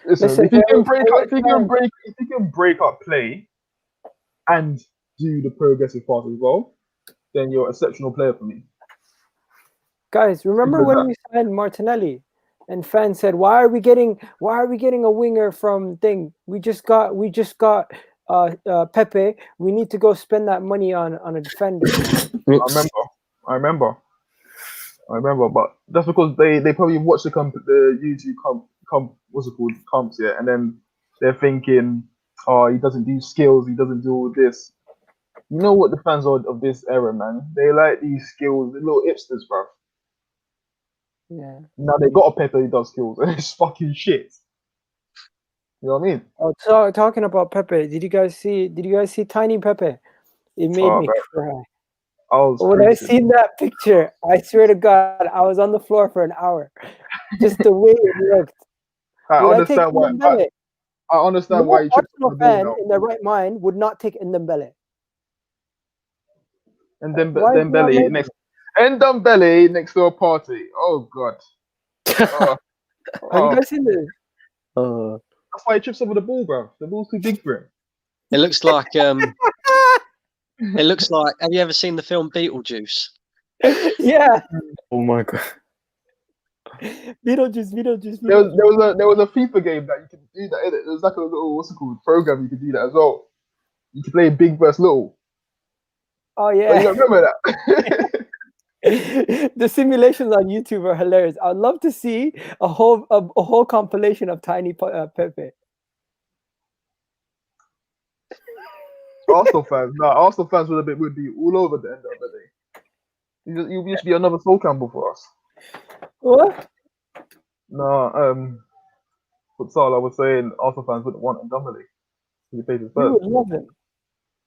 Listen, if you can break up play and do the progressive pass as well, then you're an exceptional player for me. Guys, remember when we signed Martinelli and fans said, "Why are we getting a winger from thing? We just got Pepe. We need to go spend that money on a defender." I remember. I remember, but that's because they probably watch the YouTube what's it called, comps, yeah, and then they're thinking, oh, he doesn't do skills, he doesn't do all this. You know what the fans are of this era, man? They like these skills, the little hipsters, bro. Yeah. Now they got a Pepe who does skills, and it's fucking shit. You know what I mean? Oh, so talking about Pepe, did you guys see Tiny Pepe? It made me man. cry. When I seen that picture, I swear to God, I was on the floor for an hour. Just the way it looked. I Would understand why. I understand why you tripped Arsenal on the ball fan now. in their right mind would not take Ndombele. And then Why is he not Dembele ready? next, and Dembele next to a party. Oh god. Have you guys seen this? That's why he trips over the ball, bro. The ball's too big for him. It looks like it looks like. Have you ever seen the film Beetlejuice? Yeah. Oh my god. Beetlejuice. There was a FIFA game that you could do that in it. There was like a little, what's it called, program you could do that as well. You could play big versus little. Oh Oh, you yeah. don't remember that? The simulations on YouTube are hilarious. I'd love to see a whole compilation of Tiny Pepe. Arsenal fans would be all over the end of the day. You used to be another Soul Campbell for us. What? No, futsal, I was saying Arsenal fans wouldn't want Ndombele. He plays his We first. would love him.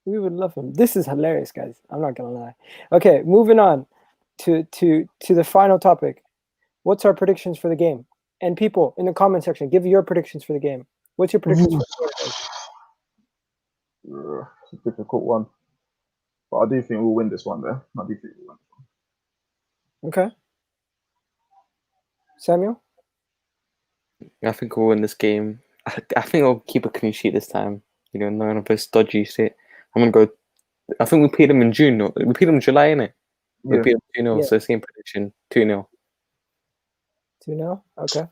We would love him. This is hilarious, guys. I'm not gonna lie. Okay, moving on to the final topic. What's our predictions for the game? And people in the comment section, give your predictions for the game. What's your predictions for the game, guys? It's a difficult one, but I do think we'll win this one. There, I do think we'll win this one. Okay. Samuel? I think we'll win this game. I think I'll keep a clean sheet this time. You know, none of this dodgy shit. I'm gonna go. I think we played them in June. No? We played them in July, innit? We Yeah. played them 2-0. Yeah. So same prediction, 2-0. 2-0? Okay.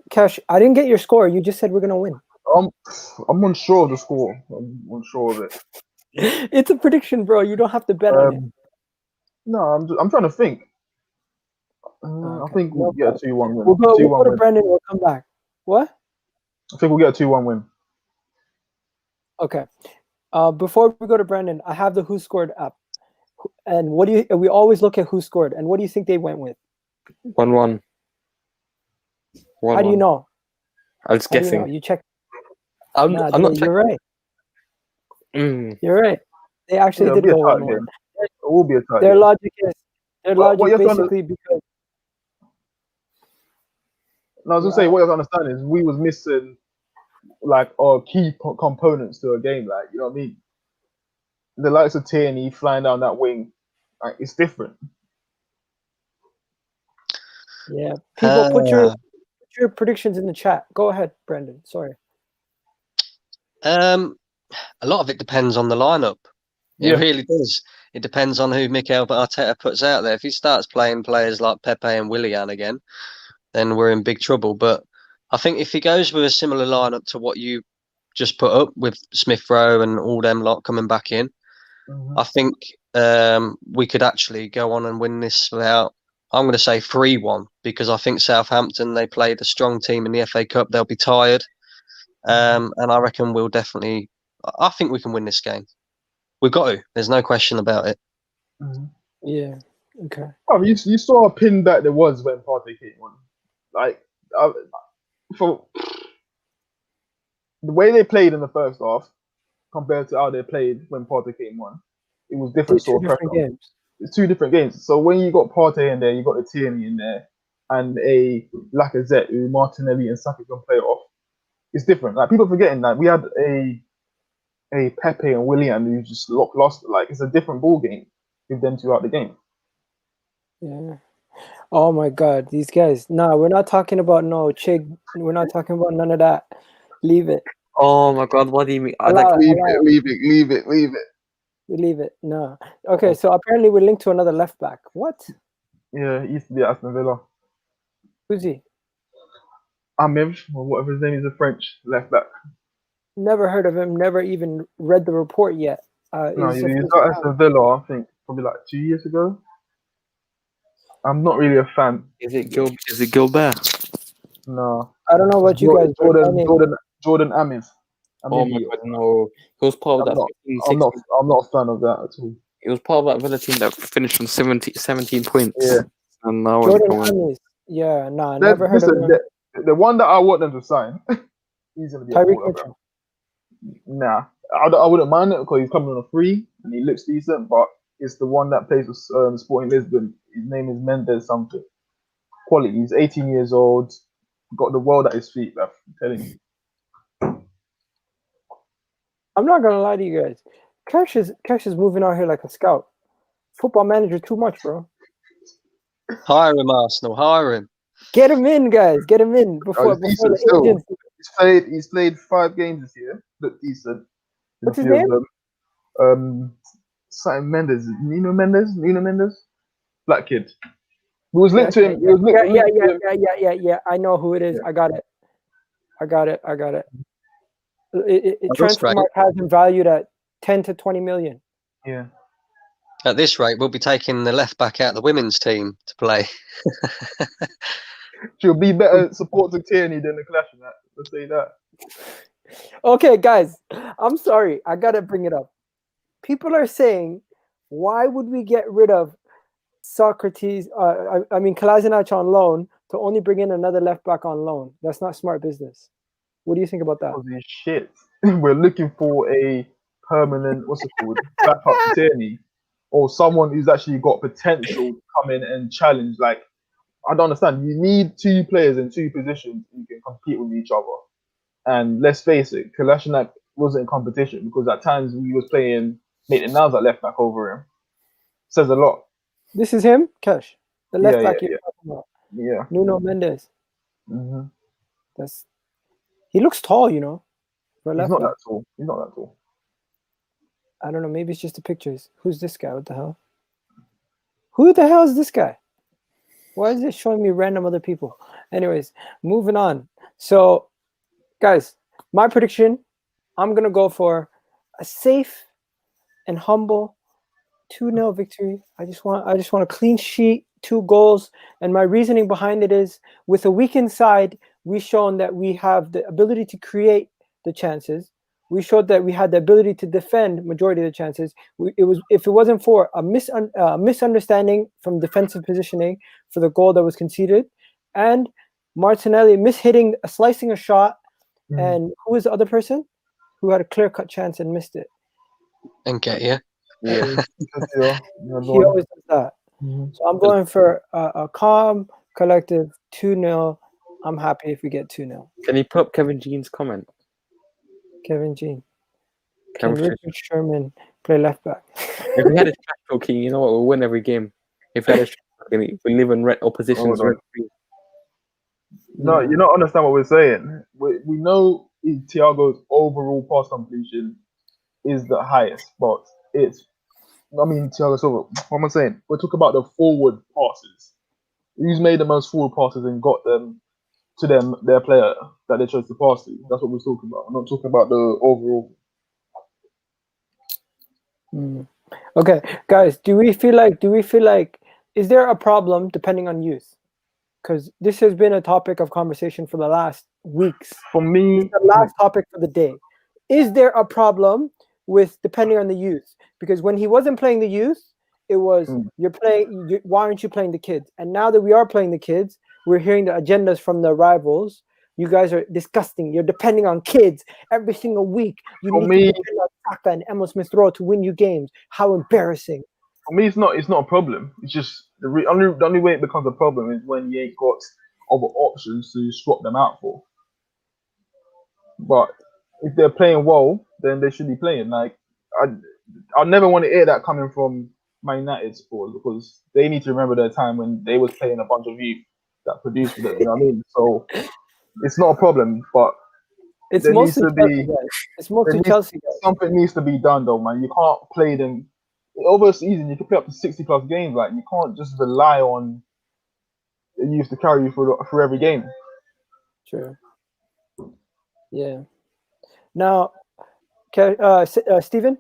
Cash, I didn't get your score. You just said we're gonna win. I'm unsure of the score. I'm unsure of it. It's a prediction, bro. You don't have to bet on it. No, I'm trying to think. I Okay. think we'll get a 2-1 win. We'll go 2-1 to win. Brendan. We'll come back. What? I think we'll get a 2-1 win. Okay. Before we go to Brendan, I have the Who Scored app. And we always look at who scored. And what do you think they went with? 1-1. How do you know? I was How do you know? guessing. You check. I'm not. You're right. Mm. You're right. They actually Yeah, did it'll be go a tight 1-1. game. It will be a tight Their game. logic is What you have to basically because No, I was gonna say what you have to understand is we was missing like our key components to a game. Like, you know what I mean? The likes of Tierney flying down that wing, like, it's different. yeah. People put your predictions in the chat. Go ahead, Brendan. Sorry. A lot of it depends on the lineup. It Yeah. really does. It depends on who Mikel Arteta puts out there. If he starts playing players like Pepe and Willian again, then we're in big trouble. But I think if he goes with a similar lineup to what you just put up with Smith Rowe and all them lot coming back in, I think we could actually go on and win this without, I'm going to say 3-1, because I think Southampton, they played a strong team in the FA Cup. They'll be tired. And I reckon I think we can win this game. We've got to. There's no question about it. Yeah. Okay. Oh, you saw how pinned back there was when Partey came on. Like, for the way they played in the first half compared to how they played when Partey came on, it was different Two sort of different pressure. games. It's two different games. So when you got Partey in there, you got the Tierney in there, and a Lacazette who Martinelli and Saka can play off. It's different. Like, people forgetting that we had a Pepe and Willian who just lost. Like, it's a different ball game with them two out the game. Yeah. Oh my God, these guys. Nah, we're not talking about no Chig. We're not talking about none of that. Leave it. Oh my god, what do you mean? Leave it. Leave it. No. Okay, so apparently we're linked to another left back. What? Yeah, he used to be at Aston Villa. Who's he? Amiv, or whatever his name is, a French left back. Never heard of him. Never even read the report yet. No, he was at Aston Villa, I think, probably like 2 years ago. I'm not really a fan. Is it Gilbert? No. I don't know what you guys. Jordan Amis. Oh my God, no! He was part of that. I'm not a fan of that at all. He was part of that Villa team that finished on 17 points. Yeah. And now Jordan Amis. Yeah, nah, never heard of him. The one that I want them to sign, he's gonna be a Tyreek baller, bro. Mitchell. Nah, I wouldn't mind it because he's coming on a free and he looks decent. But it's the one that plays with Sporting Lisbon. His name is Mendes something. Quality. He's 18 years old. Got the world at his feet. I'm telling you. I'm not gonna lie to you guys. Cash is moving out here like a scout. Football manager too much, bro. Hire him, Arsenal. Hire him. Get him in, guys. Get him in before the agents. He's played 5 games this year. Look decent. What's his name? Something Mendes. Nuno Mendes. Black kid. Who was linked to him. Yeah. I know who it is. Yeah. I got it. Transfer market has him valued at 10 to 20 million. Yeah. At this rate, we'll be taking the left back out of the women's team to play. She'll be better support to Tierney than the Clash in that. Let's say that. Okay, guys. I'm sorry. I gotta bring it up. People are saying, why would we get rid of Sokratis? Kolasinac on loan to only bring in another left back on loan. That's not smart business. What do you think about that? Holy shit. We're looking for a permanent, backup to Tierney, or someone who's actually got potential to come in and challenge. Like, I don't understand. You need 2 players in 2 positions who can compete with each other. And let's face it, Kolasinac wasn't in competition because at times he was playing Maitland-Niles at left back over him. Says a lot. This is him, Cash. The left back you're talking about. Yeah. Nuno Mendes. Mm-hmm. He looks tall, you know. He's not that tall. I don't know. Maybe it's just the pictures. Who's this guy? What the hell? Who the hell is this guy? Why is it showing me random other people? Anyways, moving on. So, guys, my prediction, I'm going to go for a safe and humble 2-0 victory. I just want a clean sheet, 2 goals. And my reasoning behind it is, with a weakened side, we've shown that we have the ability to create the chances. We showed that we had the ability to defend majority of the chances. If it wasn't for a misunderstanding from defensive positioning for the goal that was conceded, and Martinelli slicing a shot, and who was the other person who had a clear-cut chance and missed it? And get you. Yeah. He always does that. So I'm going for a calm, collective 2-0. I'm happy if we get 2-0. Can you put up Kevin Jean's comment? Kevin Jean. Can Richard Sherman play left back? If we had a trash talking, you know what? We'll win every game. If we had a trash talking, we live in oppositions. No, you don't understand what we're saying. We know Thiago's overall pass completion is the highest, but Thiago Silva. What am I saying? We're talking about the forward passes. Who's made the most forward passes and got them to their player that they chose to pass to? That's what we're talking about. We're not talking about the overall. Okay, guys, do we feel like is there a problem depending on youth? Because this has been a topic of conversation for the last weeks. For me, it's the last topic for the day. Is there a problem with depending on the youth? Because when he wasn't playing the youth, it was why aren't you playing the kids? And now that we are playing the kids, we're hearing the agendas from the rivals. You guys are disgusting. You're depending on kids every single week. You need to depend on Saka and Emil Smith-Rowe to win you games. How embarrassing. For me, it's not a problem. It's just the only way it becomes a problem is when you ain't got other options to swap them out for. But if they're playing well, then they should be playing. Like I never want to hear that coming from Man United supporters because they need to remember their time when they was playing a bunch of youth that produced them. You know what I mean? So it's not a problem, but it's mostly Chelsea. It's mostly Chelsea. Something needs to be done, though, man. You can't play them over a season. You can play up to 60+ games. Like you can't just rely on the youth to carry you for every game. True. Yeah. Now, Stephen,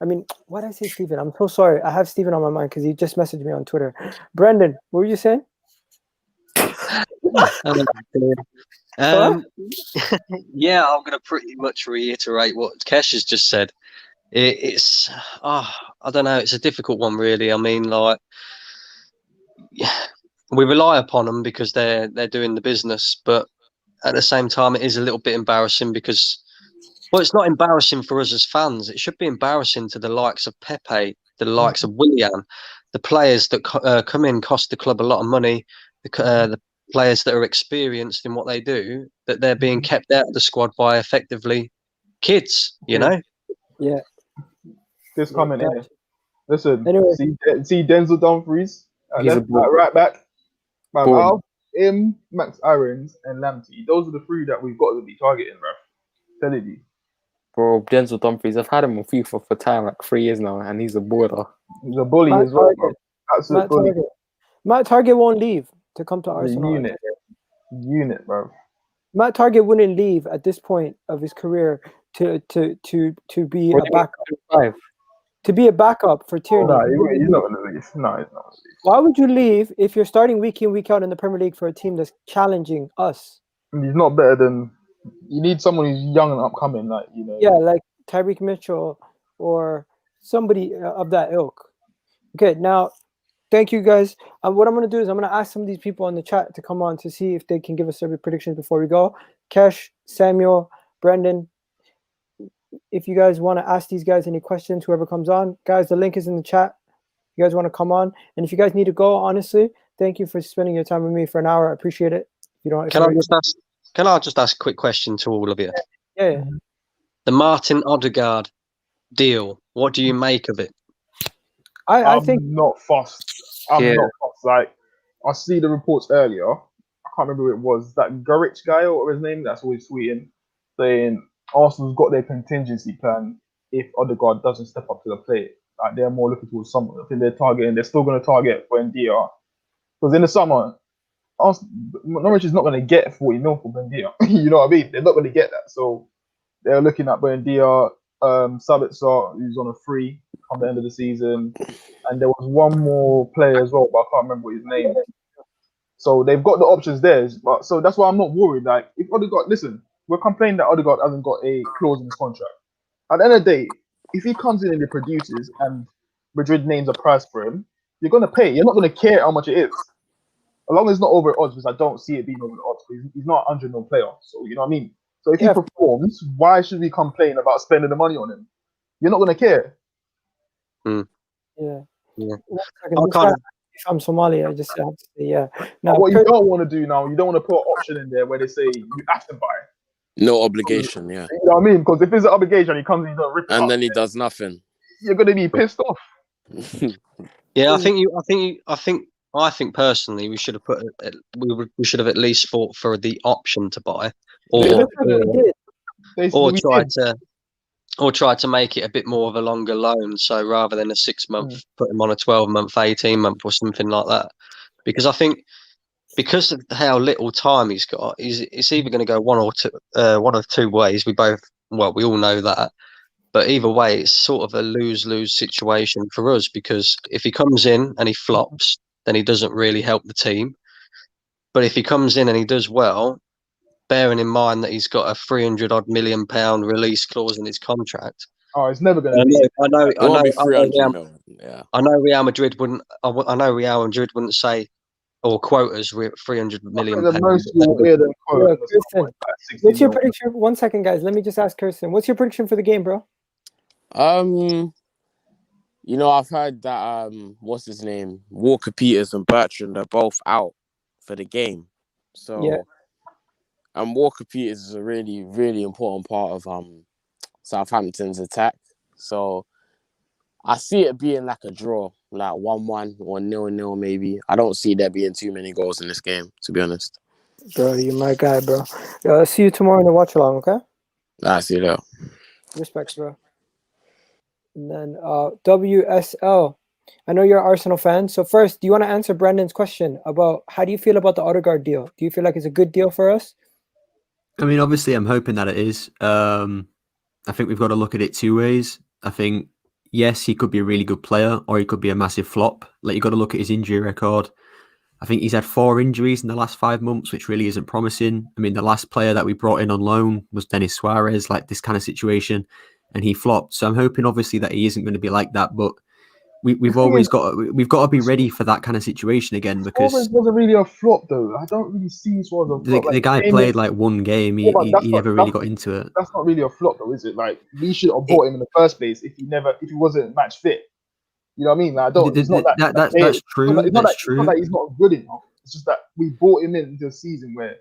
I mean, why did I say Steven? I'm so sorry. I have Steven on my mind because he just messaged me on Twitter. Brendan, what were you saying? Um, yeah, I'm going to pretty much reiterate what Kesh has just said. It's I don't know. It's a difficult one, really. I mean, like, we rely upon them because they're doing the business, but at the same time, it is a little bit embarrassing because, well, it's not embarrassing for us as fans. It should be embarrassing to the likes of Pepe, the likes of Willian, the players that come in, cost the club a lot of money, the players that are experienced in what they do, that they're being kept out of the squad by effectively kids, you know? Yeah. This comment Yeah, here. Listen, Anyway. see Denzel Dumfries at He's a left, ball. at right back. Ball. Al, him, Max Irons, and Lamptey. Those are the three that we've got to be targeting, bruv. Telling you. Bro, Denzel Dumfries, I've had him on FIFA for time like 3 years now, and he's a baller. He's a bully Matt as well, Target. bro. Absolute Matt bully. Target. Matt Target won't leave to come to The Arsenal. unit, bro. Matt Target wouldn't leave at this point of his career to be a backup. To be a backup for Tierney. No, he's not going to leave. No, he's not going to leave. Why would you leave if you're starting week in, week out in the Premier League for a team that's challenging us? He's not better than. You need someone who's young and upcoming, like, you know. Yeah, like Tyreek Mitchell or somebody of that ilk. Okay, now, thank you guys. What I'm going to do is I'm going to ask some of these people in the chat to come on to see if they can give us their predictions before we go. Kesh, Samuel, Brendan, if you guys want to ask these guys any questions, whoever comes on, guys, the link is in the chat. You guys want to come on, and if you guys need to go, honestly, thank you for spending your time with me for an hour. I appreciate it. You don't. Can I just ask a quick question to all of you? Yeah. The Martin Odegaard deal. What do you make of it? I think not fussed. I'm not fussed. Like, I see the reports earlier. I can't remember who it was. That Grealish guy or whatever his name. That's always tweeting, saying Arsenal's got their contingency plan if Odegaard doesn't step up to the plate. Like, they're more looking towards someone. I think they're targeting. They're still going to target Buendia because in the summer, Norwich is not going to get 40 mil for Buendia. You know what I mean? They're not going to get that. So they're looking at Buendia, Sabitzer, who's on a free come the end of the season, and there was one more player as well, but I can't remember his name. So they've got the options there. But so that's why I'm not worried. Like, if Odegaard, listen, we're complaining that Odegaard hasn't got a clause in his contract. At the end of the day, if he comes in and he produces and Madrid names a price for him, you're going to pay. You're not going to care how much it is. As long as it's not over odds, because I don't see it being over odds. He's not a 100 mil player. So, you know what I mean? So if he performs, why should we complain about spending the money on him? You're not going to care. Yeah. I'm Somali. I just have to say, yeah. Now, what you don't want to do now, you don't want to put an option in there where they say you have to buy. No obligation, yeah. You know what I mean? Because if it's an obligation, he comes and he's not ripping and up, then he does nothing. You're going to be pissed off. Yeah, I think personally we should have put we should have at least fought for the option to buy, or try to make it a bit more of a longer loan. So rather than a 6 month, put him on a 12-month, 18-month, or something like that. Because I think because of how little time he's got, it's either going to go one of two ways. We all know that. But either way, it's sort of a lose-lose situation for us, because if he comes in and he flops, then he doesn't really help the team. But if he comes in and he does well, bearing in mind that he's got a 300-odd million pound release clause in his contract. Oh, it's never going to be. I know Real Madrid wouldn't. I know Real Madrid wouldn't say or quote us 300 million. What's your prediction? 1 second, guys. Let me just ask Kirsten. What's your prediction for the game, bro? You know, I've heard that what's his name? Walker Peters and Bertrand are both out for the game. So yeah. And Walker Peters is a really, really important part of Southampton's attack. So I see it being like a draw, like 1-1 or 0-0 maybe. I don't see there being too many goals in this game, to be honest. Bro, you're my guy, bro. I'll see you tomorrow in the watch along, okay? I see that. Respects, bro. And then WSL. I know you're an Arsenal fan. So first, do you want to answer Brendan's question about how do you feel about the Odegaard deal? Do you feel like it's a good deal for us? I mean, obviously, I'm hoping that it is. I think we've got to look at it two ways. I think, yes, he could be a really good player, or he could be a massive flop. Like, you got to look at his injury record. I think he's had 4 injuries in the last 5 months, which really isn't promising. I mean, the last player that we brought in on loan was Denis Suarez, like this kind of situation, and he flopped. So I'm hoping, obviously, that he isn't going to be like that. But we've got to be ready for that kind of situation again, because Suarez wasn't really a flop though. I don't really see Suarez a flop. the guy played like 1 game. He never really got into it. That's not really a flop though, is it? Like, we should have bought him in the first place if he wasn't match fit. You know what I mean? Like, I don't. It's not that. That's true. It's not that he's not good enough. It's just that we brought him into a season where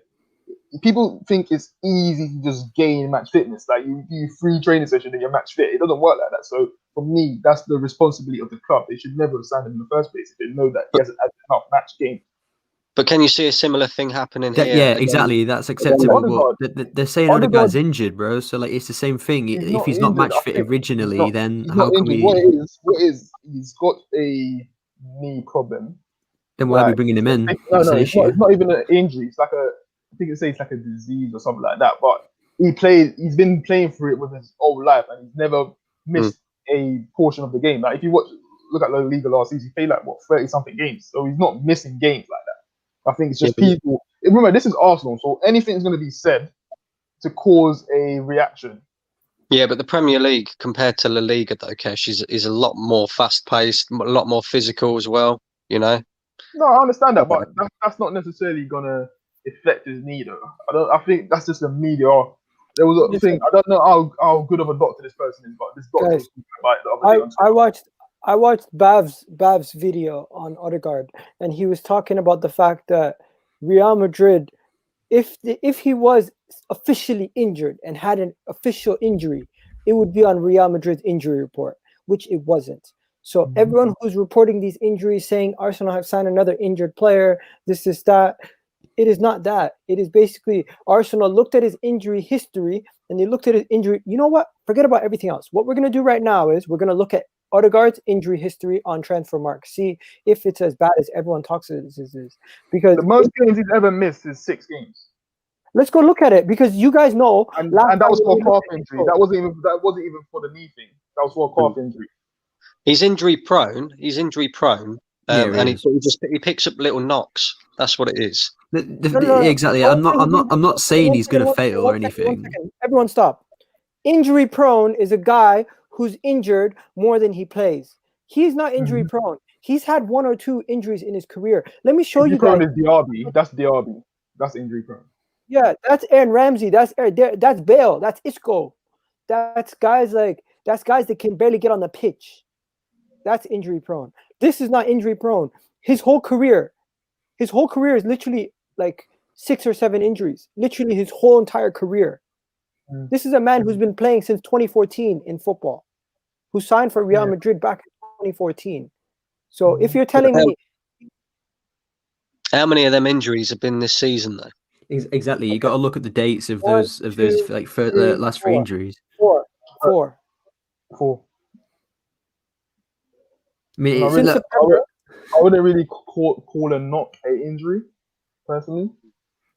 people think it's easy to just gain match fitness. Like, you do 3 training sessions and you're match fit. It doesn't work like that. So for me, that's the responsibility of the club. They should never have signed him in the first place if they know that he hasn't had enough match game. But can you see a similar thing happening here? Yeah, exactly. That's acceptable. But they're saying Odegaard's injured, bro. So like, it's the same thing. If he's not match fit originally, then how can we? What is he's got a knee problem. Then why are we bringing him in? It's not even an injury. It's like I think it says like a disease or something like that. But he's been playing through it with his whole life, and he's never missed a portion of the game. Like, if you look at La Liga last season, he played like 30 something games, so he's not missing games like that. I think it's just people. Remember, this is Arsenal, so anything's going to be said to cause a reaction. Yeah, but the Premier League compared to La Liga, though, Kesh, is a lot more fast-paced, a lot more physical as well. You know. No, I understand that, but that's not necessarily going to affect his knee, though. I think that's just the media. There was a thing. I don't know how good of a doctor this person is, but this doctor was speaking about it the other day. I watched Bav's video on Odegaard, and he was talking about the fact that Real Madrid, if he was officially injured and had an official injury, it would be on Real Madrid's injury report, which it wasn't. So everyone who's reporting these injuries, saying Arsenal have signed another injured player, this is that, it is not that. It is basically Arsenal looked at his injury history, and they looked at his injury. You know what? Forget about everything else. What we're going to do right now is we're going to look at Odegaard's injury history on Transfermarkt. See if it's as bad as everyone talks it is. Because the most games he's ever missed is 6 games. Let's go look at it, because you guys know. And that was for a calf injury. That wasn't even for the knee thing. That was for a calf injury. He's injury prone. And he picks up little knocks. That's what it is. Exactly. I'm not saying he's going to fail or anything. Everyone stop. Injury prone is a guy who's injured more than he plays. He's not injury prone. He's had 1 or 2 injuries in his career. Let me show you guys. That's Diaby. That's injury prone. Yeah, that's Aaron Ramsey. That's Bale. That's Isco. That's guys that can barely get on the pitch. That's injury prone. This is not injury prone. His whole career is literally like 6 or 7 injuries. Literally his whole entire career. This is a man who's been playing since 2014 in football, who signed for Real Madrid back in 2014. So if you're telling me, how many of them injuries have been this season, though? Exactly. You got to look at the dates of those like for the last 3 injuries. 4. I mean, I wouldn't really call a knock an injury, personally.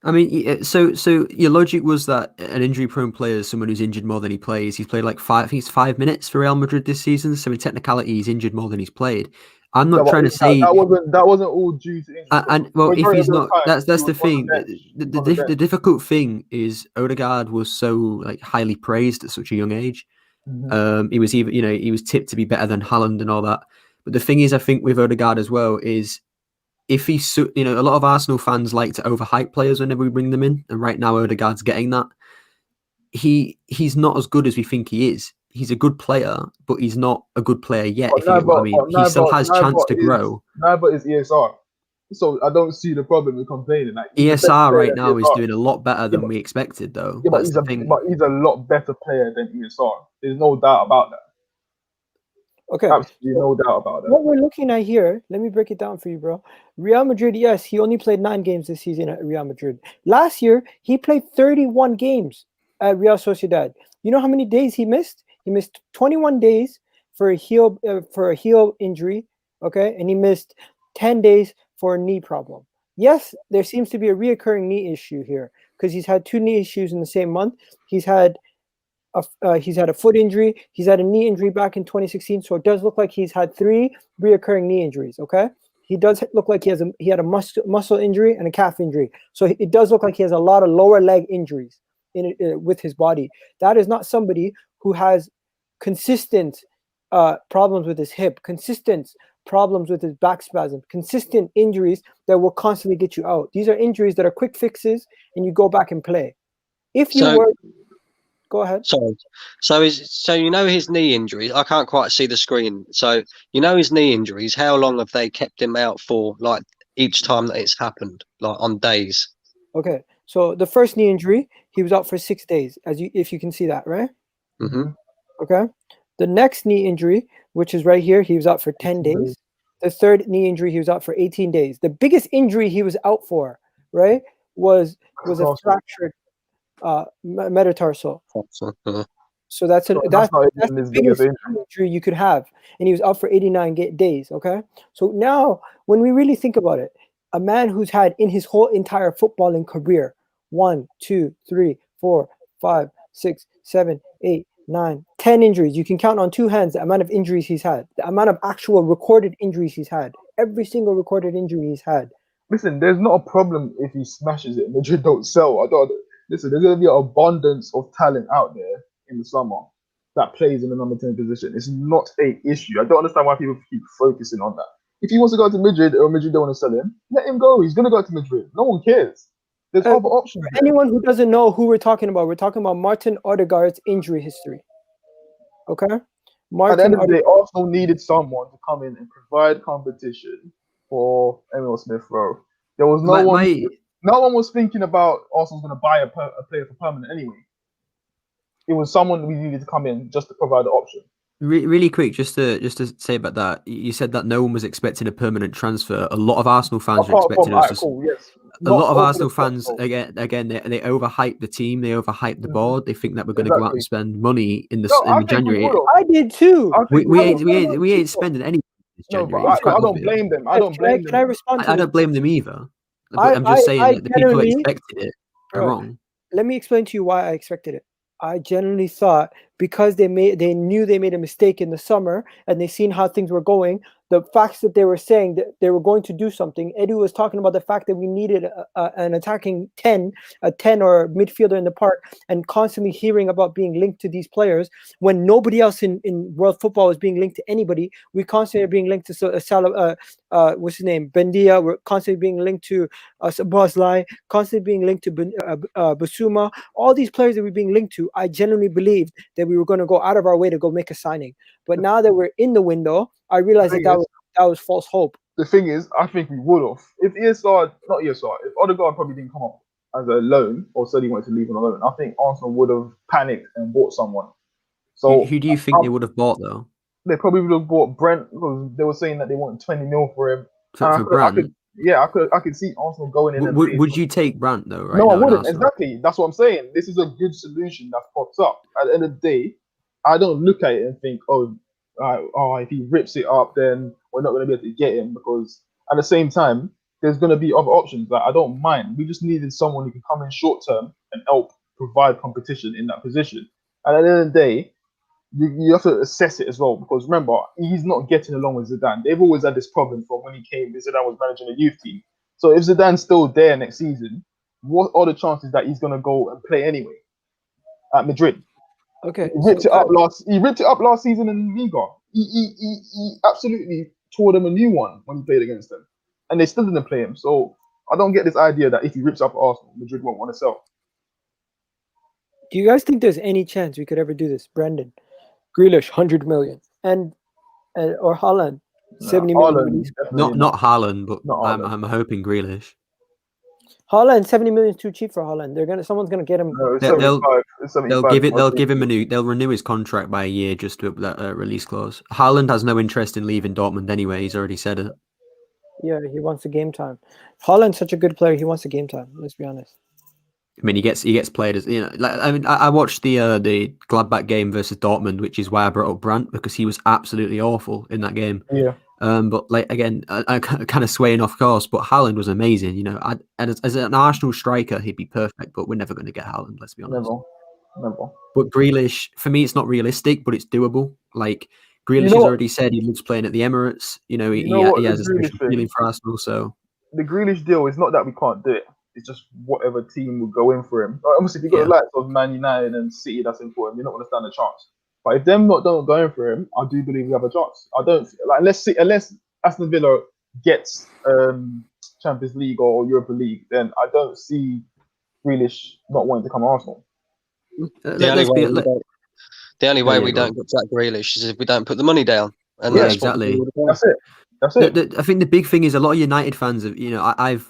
I mean, so your logic was that an injury-prone player is someone who's injured more than he plays. He's played like 5 minutes for Real Madrid this season. So in technicality, he's injured more than he's played. I'm not trying to say that wasn't all due to injury. And well, if he's not, that's the thing. The difficult thing is Odegaard was so like highly praised at such a young age. He was he was tipped to be better than Haaland and all that. But the thing is, I think with Odegaard as well is, if he's, a lot of Arsenal fans like to overhype players whenever we bring them in, and right now Odegaard's getting that. He's not as good as we think he is. He's a good player, but he's not a good player yet. He still has chance to grow. But it's ESR, so I don't see the problem with complaining. Like, ESR right now is doing a lot better than we expected, though. But he's a lot better player than ESR. There's no doubt about that. Okay, absolutely no doubt about that. What we're looking at here, let me break it down for you, bro. Real Madrid, yes, he only played 9 games this season at Real Madrid. Last year, he played 31 games at Real Sociedad. You know how many days he missed? He missed 21 days for a heel injury, okay, and he missed 10 days for a knee problem. Yes, there seems to be a reoccurring knee issue here because he's had 2 knee issues in the same month. He's had he's had a foot injury. He's had a knee injury back in 2016. So it does look like he's had 3 reoccurring knee injuries. Okay, he does look like he had a muscle injury and a calf injury. So it does look like he has a lot of lower leg injuries with his body. That is not somebody who has consistent problems with his hip, consistent problems with his back spasm, consistent injuries that will constantly get you out. These are injuries that are quick fixes, and you go back and play. If you were, go ahead. Sorry. So his knee injuries. I can't quite see the screen. So his knee injuries. How long have they kept him out for? Like each time that it's happened, like on days. Okay. So the first knee injury, he was out for 6 days, if you can see that, right? Mm-hmm. Okay. The next knee injury, which is right here, he was out for 10 days. The third knee injury, he was out for 18 days. The biggest injury he was out for, right, was a fractured metatarsal. So that's the biggest injury you could have, and he was out for 89 days. Okay, so now when we really think about it, a man who's had in his whole entire footballing career 1, 2, 3, 4, 5, 6, 7, 8, 9, 10 injuries. You can count on 2 hands the amount of injuries he's had, the amount of actual recorded injuries he's had, every single recorded injury he's had. Listen, there's not a problem if he smashes it. Madrid don't sell. Listen, there's going to be an abundance of talent out there in the summer that plays in the number 10 position. It's not an issue. I don't understand why people keep focusing on that. If he wants to go to Madrid or Madrid don't want to sell him, let him go. He's going to go to Madrid. No one cares. There's other options. For anyone who doesn't know who we're talking about Martin Odegaard's injury history. Okay? At the end of the day, Arsenal needed someone to come in and provide competition for Emil Smith-Rowe. There was no one was thinking about Arsenal's going to buy a player for permanent anyway. It was someone we needed to come in just to provide the option. Really quick, just to say about that, you said that no one was expecting a permanent transfer. A lot of Arsenal fans are expecting us to. Yes. A lot of Arsenal fans again they overhype the team, they overhype the board. They think that we're going to go out and spend money in January. I did too. We ain't spending any this January. I don't blame them. I don't blame them. Can I respond? I don't blame them either. I'm just saying that the people that expected it are wrong. Let me explain to you why I expected it. I genuinely thought because they knew they made a mistake in the summer and they seen how things were going, the facts that they were saying that they were going to do something. Edu was talking about the fact that we needed an attacking 10 or midfielder in the park, and constantly hearing about being linked to these players when nobody else in world football was being linked to anybody. We constantly are being linked to what's his name? Bendia. We're constantly being linked to Boslai, constantly being linked to Basuma. All these players that we're being linked to, I genuinely believed that we were going to go out of our way to go make a signing. But now that we're in the window, I realized that was false hope. The thing is, I think we would have. If if Odegaard probably didn't come up as a loan or said he wanted to leave on a loan, I think Arsenal would have panicked and bought someone. So who do you think they would have bought though? They probably would have bought Brent because they were saying that they wanted 20 mil for him. For Brandt? I could see Arsenal going in. Would you take Brandt though? Right? No, I wouldn't. Exactly. That's what I'm saying. This is a good solution that pops up. At the end of the day, I don't look at it and think, if he rips it up, then we're not going to be able to get him, because at the same time, there's going to be other options that I don't mind. We just needed someone who can come in short term and help provide competition in that position. And at the end of the day, you have to assess it as well, because remember, he's not getting along with Zidane. They've always had this problem from when he came. Zidane was managing a youth team. So if Zidane's still there next season, what are the chances that he's going to go and play anyway at Madrid? Okay, he ripped it up last season in Liga. He absolutely tore them a new one when he played against them, and they still didn't play him. So I don't get this idea that if he rips up Arsenal, Madrid won't want to sell. Do you guys think there's any chance we could ever do this, Brendan? Grealish, 100 million, or Haaland, 70 million. Not Haaland, but I'm hoping Grealish. Haaland, 70 million is too cheap for Haaland. Someone's gonna get him. No, they'll give him they'll renew his contract by a year just to that release clause. Haaland has no interest in leaving Dortmund anyway. He's already said it. Yeah, he wants the game time. Haaland's such a good player. He wants the game time. Let's be honest. I mean, he gets played as I watched the Gladbach game versus Dortmund, which is why I brought up Brandt, because he was absolutely awful in that game. Yeah. But again, I kind of swaying off course, but Haaland was amazing. As an Arsenal striker, he'd be perfect, but we're never going to get Haaland. Let's be honest. Never. Never. But Grealish, for me, it's not realistic, but it's doable. Like Grealish You has know what? already said he loves playing at the Emirates. You know, You know what he the has a Grealish special thing- feeling for Arsenal. So The Grealish deal is not that we can't do it. It's just whatever team will go in for him. Like, obviously, if you've got Yeah. the likes of Man United and City that's in for him, you're not going to stand a chance. But if them not don't go in for him, I do believe we have a chance. I don't like unless Aston Villa gets Champions League or Europa League, then I don't see Grealish not wanting to come to Arsenal. The only way we don't, the only way yeah, we go don't get Jack Grealish is if we don't put the money down. And Yeah, that's exactly. What we do. That's it. That's it. I think the big thing is a lot of United fans have,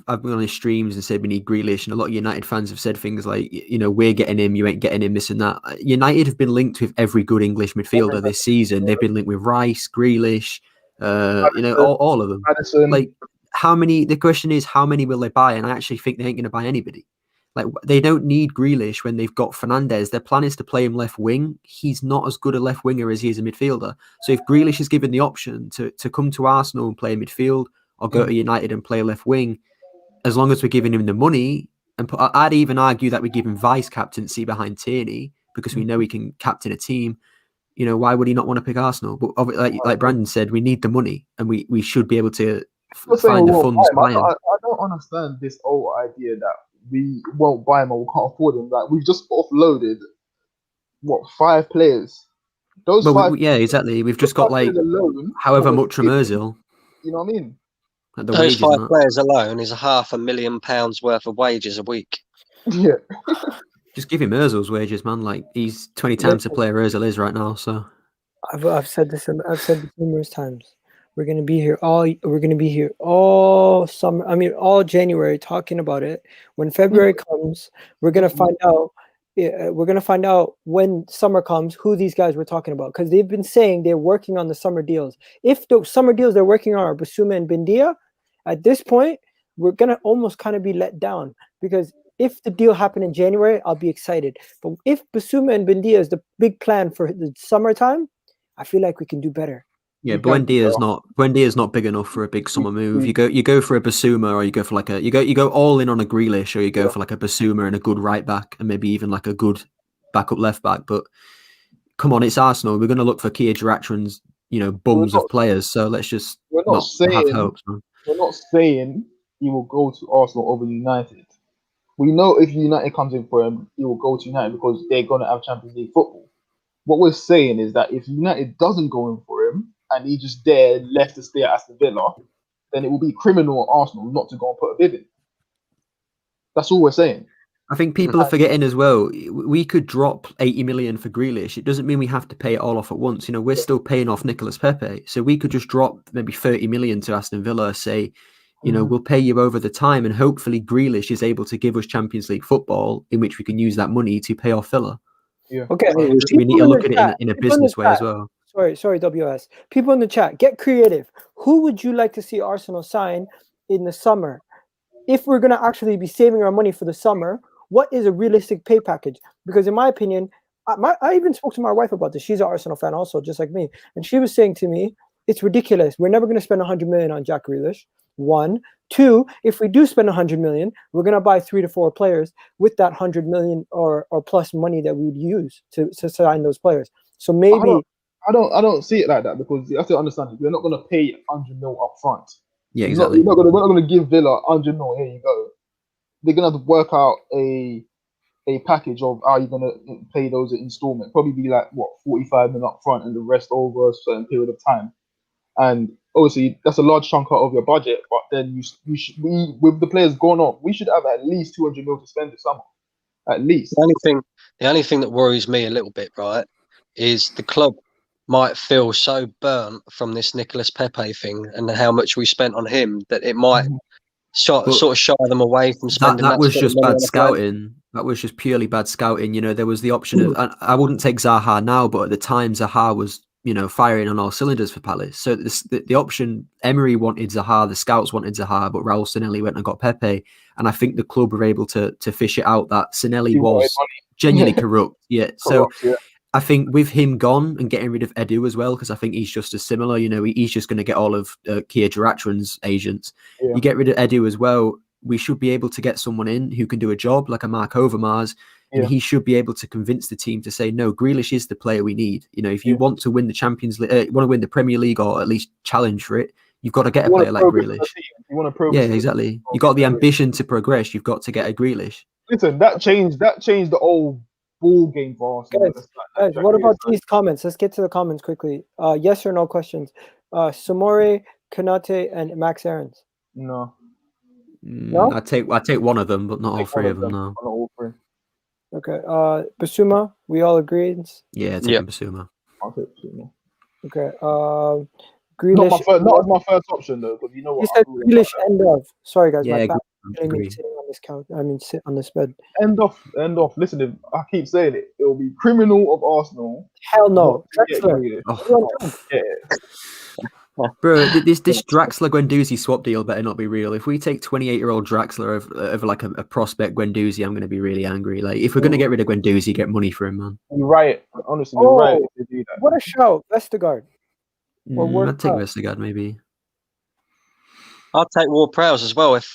I've been on his streams and said we need Grealish, and a lot of United fans have said things like, we're getting him, you ain't getting him, this and that. United have been linked with every good English midfielder this season. They've been linked with Rice, Grealish, all of them. Maddison. Like, how many? The question is, how many will they buy? And I actually think they ain't going to buy anybody. Like, they don't need Grealish when they've got Fernandes. Their plan is to play him left wing. He's not as good a left winger as he is a midfielder. So if Grealish is given the option to come to Arsenal and play midfield, or go to United and play left wing, as long as we're giving him the money, and I'd even argue that we give him vice captaincy behind Tierney because we know he can captain a team. Why would he not want to pick Arsenal? But like Brandon said, we need the money, and we should be able to find the funds to buy him. I don't understand this whole idea that we won't buy him or we can't afford him. Like, we've just offloaded 5 players. Those yeah, exactly. We've just got like alone, however much from Ozil. You know what I mean? The Those wages 5 players alone is £500,000 worth of wages a week. Yeah. Just give him Ozil's wages, man. Like, he's 20 times the player Ozil is right now. So I've said this numerous times. We're gonna be here all summer. I mean, all January talking about it. When February comes, we're gonna find out. We're gonna find out when summer comes who these guys were talking about, because they've been saying they're working on the summer deals. If the summer deals they're working on are Basuma and Bendia, at this point we're gonna almost kind of be let down, because if the deal happened in January, I'll be excited. But if Basuma and Bendia is the big plan for the summertime, I feel like we can do better. yeah, Buendia's not big enough for a big summer move. You go for a Basuma, or you go for like you go all in on a Grealish, or you go for like a Basuma and a good right back, and maybe even like a good backup left back. But come on, it's Arsenal. We're going to look for Kia Gerachtran's, bums of players. So let's just not have hopes, man. We're not saying he will go to Arsenal over United. We know if United comes in for him, he will go to United because they're going to have Champions League football. What we're saying is that if United doesn't go in for him and he's just there left to stay at Aston Villa, then it will be criminal on Arsenal not to go and put a bid in. That's all we're saying. I think people are forgetting as well, we could drop 80 million for Grealish. It doesn't mean we have to pay it all off at once. We're still paying off Nicolas Pepe. So we could just drop maybe 30 million to Aston Villa, say, we'll pay you over the time, and hopefully Grealish is able to give us Champions League football in which we can use that money to pay off Villa. Yeah. Okay. We need to look at it in a business way as well. Sorry, WS. People in the chat, get creative. Who would you like to see Arsenal sign in the summer? If we're going to actually be saving our money for the summer, what is a realistic pay package? Because in my opinion, I even spoke to my wife about this. She's an Arsenal fan also, just like me. And she was saying to me, it's ridiculous. We're never going to spend 100 million on Jack Grealish. 1. 2, if we do spend 100 million, we're going to buy 3 to 4 players with that 100 million or plus money that we would use to sign those players. So maybe I don't see it like that, because you have to understand, we're not going to pay 100 mil up front. Yeah, exactly. We're not going to give Villa 100 mil. Here you go. They're going to have to work out a package of how you're going to pay those installment. Probably be like 45 mil up front and the rest over a certain period of time. And obviously that's a large chunk of your budget. But then we with the players going on, we should have at least 200 mil to spend this summer. At least. The only thing that worries me a little bit, right, is the club might feel so burnt from this Nicolas Pepe thing and how much we spent on him that it might sort of shy them away from spending. That was just bad scouting. That was just purely bad scouting. There was the option of, I wouldn't take Zaha now, but at the time Zaha was, firing on all cylinders for Palace. So the option, Emery wanted Zaha, the scouts wanted Zaha, but Raul Sinelli went and got Pepe. And I think the club were able to fish it out that Sinelli was genuinely corrupt. Yeah. So I think with him gone and getting rid of Edu as well, because I think he's just as similar, he's just going to get all of Kia Gerachtran's agents. Yeah. You get rid of Edu as well. we should be able to get someone in who can do a job like a Mark Overmars, and he should be able to convince the team to say, no, Grealish is the player we need. You know, if you want to win the Champions League, want to win the Premier League or at least challenge for it, you've got to get a player like Grealish. You want to progress. Yeah, exactly. You got the ambition to progress. You've got to get a Grealish. Listen, that changed the whole ball game for Arsenal. Guys, what about these comments? Let's get to the comments quickly. Yes or no questions. Samore, Kanate, and Max Aarons. No. No? I take one of them, but not all three of them. No. Not all three. Okay. Basuma, we all agreed. Yeah, taking Basuma. I'll take Basuma. Okay. Grealish. Not my first option though, because you know what? You said Grealish end of. Sorry guys, my bad. Agree. Sitting on this couch. I mean, sit on this bed. End off. Listen, if I keep saying it, it will be criminal of Arsenal. Hell no. Bro, this Draxler Guendouzi swap deal better not be real. If we take 28-year-old Draxler over like a prospect Guendouzi, I'm going to be really angry. Like, if we're going to get rid of Guendouzi, get money for him, man. You're right. Honestly, you're right. If you do that. What a shout, Vestergaard. I'd take Vestergaard maybe. I'd take Ward-Prowse as well if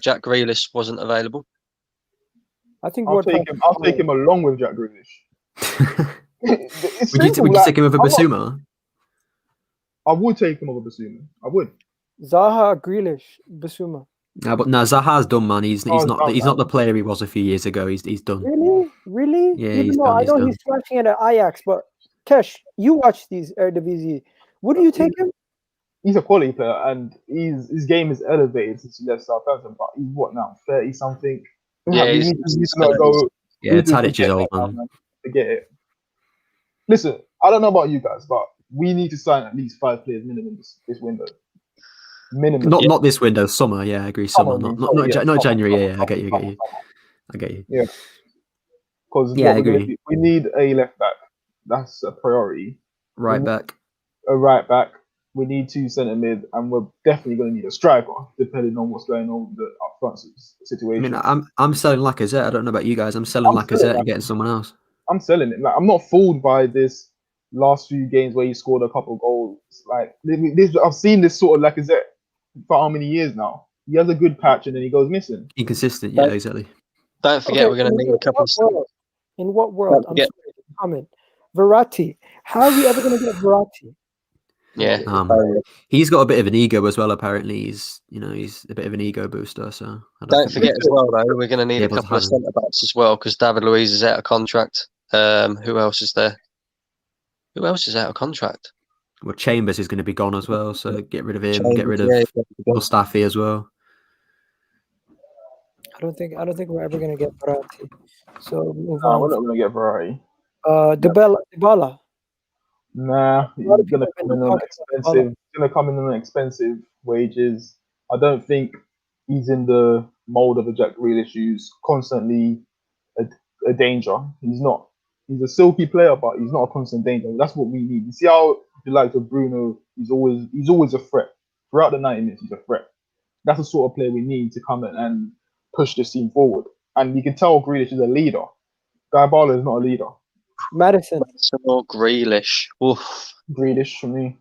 Jack Grealish wasn't available. I think I'll take him along with Jack Grealish. Would you take him over Basuma? I would take him over Basuma. I would. Zaha, Grealish, Basuma. No, but Zaha's done, man. He's not the player he was a few years ago. He's done. Really? Yeah, Even though I know he's smashing it at Ajax, but Kesh, you watch these Eredivisie. Would you take him? He's a quality player, and his game is elevated since he left Southampton. But he's what now, 30 something. Yeah, he's not go. Yeah, Tadic is old, man. Forget it. Listen, I don't know about you guys, but we need to sign at least 5 players minimum this window. Minimum. Not this window. Summer. Yeah, I agree. Summer, not January. Yeah, I get you. Yeah. Because I agree. We need a left back. That's a priority. Right back. A right back. We need 2 centre mid, and we're definitely going to need a striker, depending on what's going on with the up front situation. I mean, I'm selling Lacazette. I don't know about you guys. I'm selling Lacazette and getting someone else. I'm selling it. Like, I'm not fooled by this last few games where he scored a couple goals. Like I've seen this sort of Lacazette for how many years now? He has a good patch and then he goes missing. Inconsistent, yeah, exactly. Don't forget, we're going to need a couple. In what world? I'm sorry to comment. Verratti. How are we ever going to get Verratti? Yeah, he's got a bit of an ego as well. Apparently, he's a bit of an ego booster. So don't forget as well, though, we're going to need a couple of centre backs as well because David Luiz is out of contract. Who else is there? Who else is out of contract? Well, Chambers is going to be gone as well, so get rid of him. Get rid of Mustafi as well. I don't think we're ever going to get Verratti. So move on. We're not going to get Verratti. Dybala. Nah, he's going to come in on expensive. He's going to come in on expensive wages. I don't think he's in the mold of a Jack Grealish who's constantly a danger. He's not. He's a silky player, but he's not a constant danger. That's what we need. You see how you like with Bruno? He's always a threat. Throughout the 90 minutes, he's a threat. That's the sort of player we need to come in and push this team forward. And you can tell Grealish is a leader. Dybala is not a leader. Madison or Grealish. Oof. Grealish for me.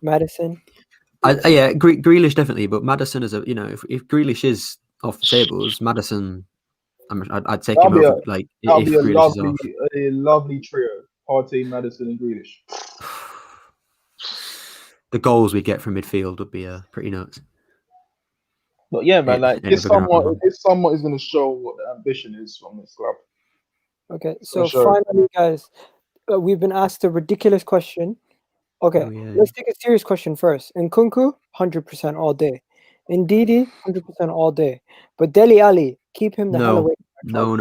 Madison. Grealish definitely, but Madison is if Grealish is off the tables, Madison, I'd take him over. Like if Grealish is off. A lovely trio: Partey, Madison, and Grealish. The goals we get from midfield would be pretty nuts. But yeah, man, this summer is going to show what the ambition is from this club. Okay, so finally, guys, we've been asked a ridiculous question. Okay, let's take a serious question first. Nkunku, 100% all day. Ndidi, 100% all day. But Dele Alli, keep him the hell away. No.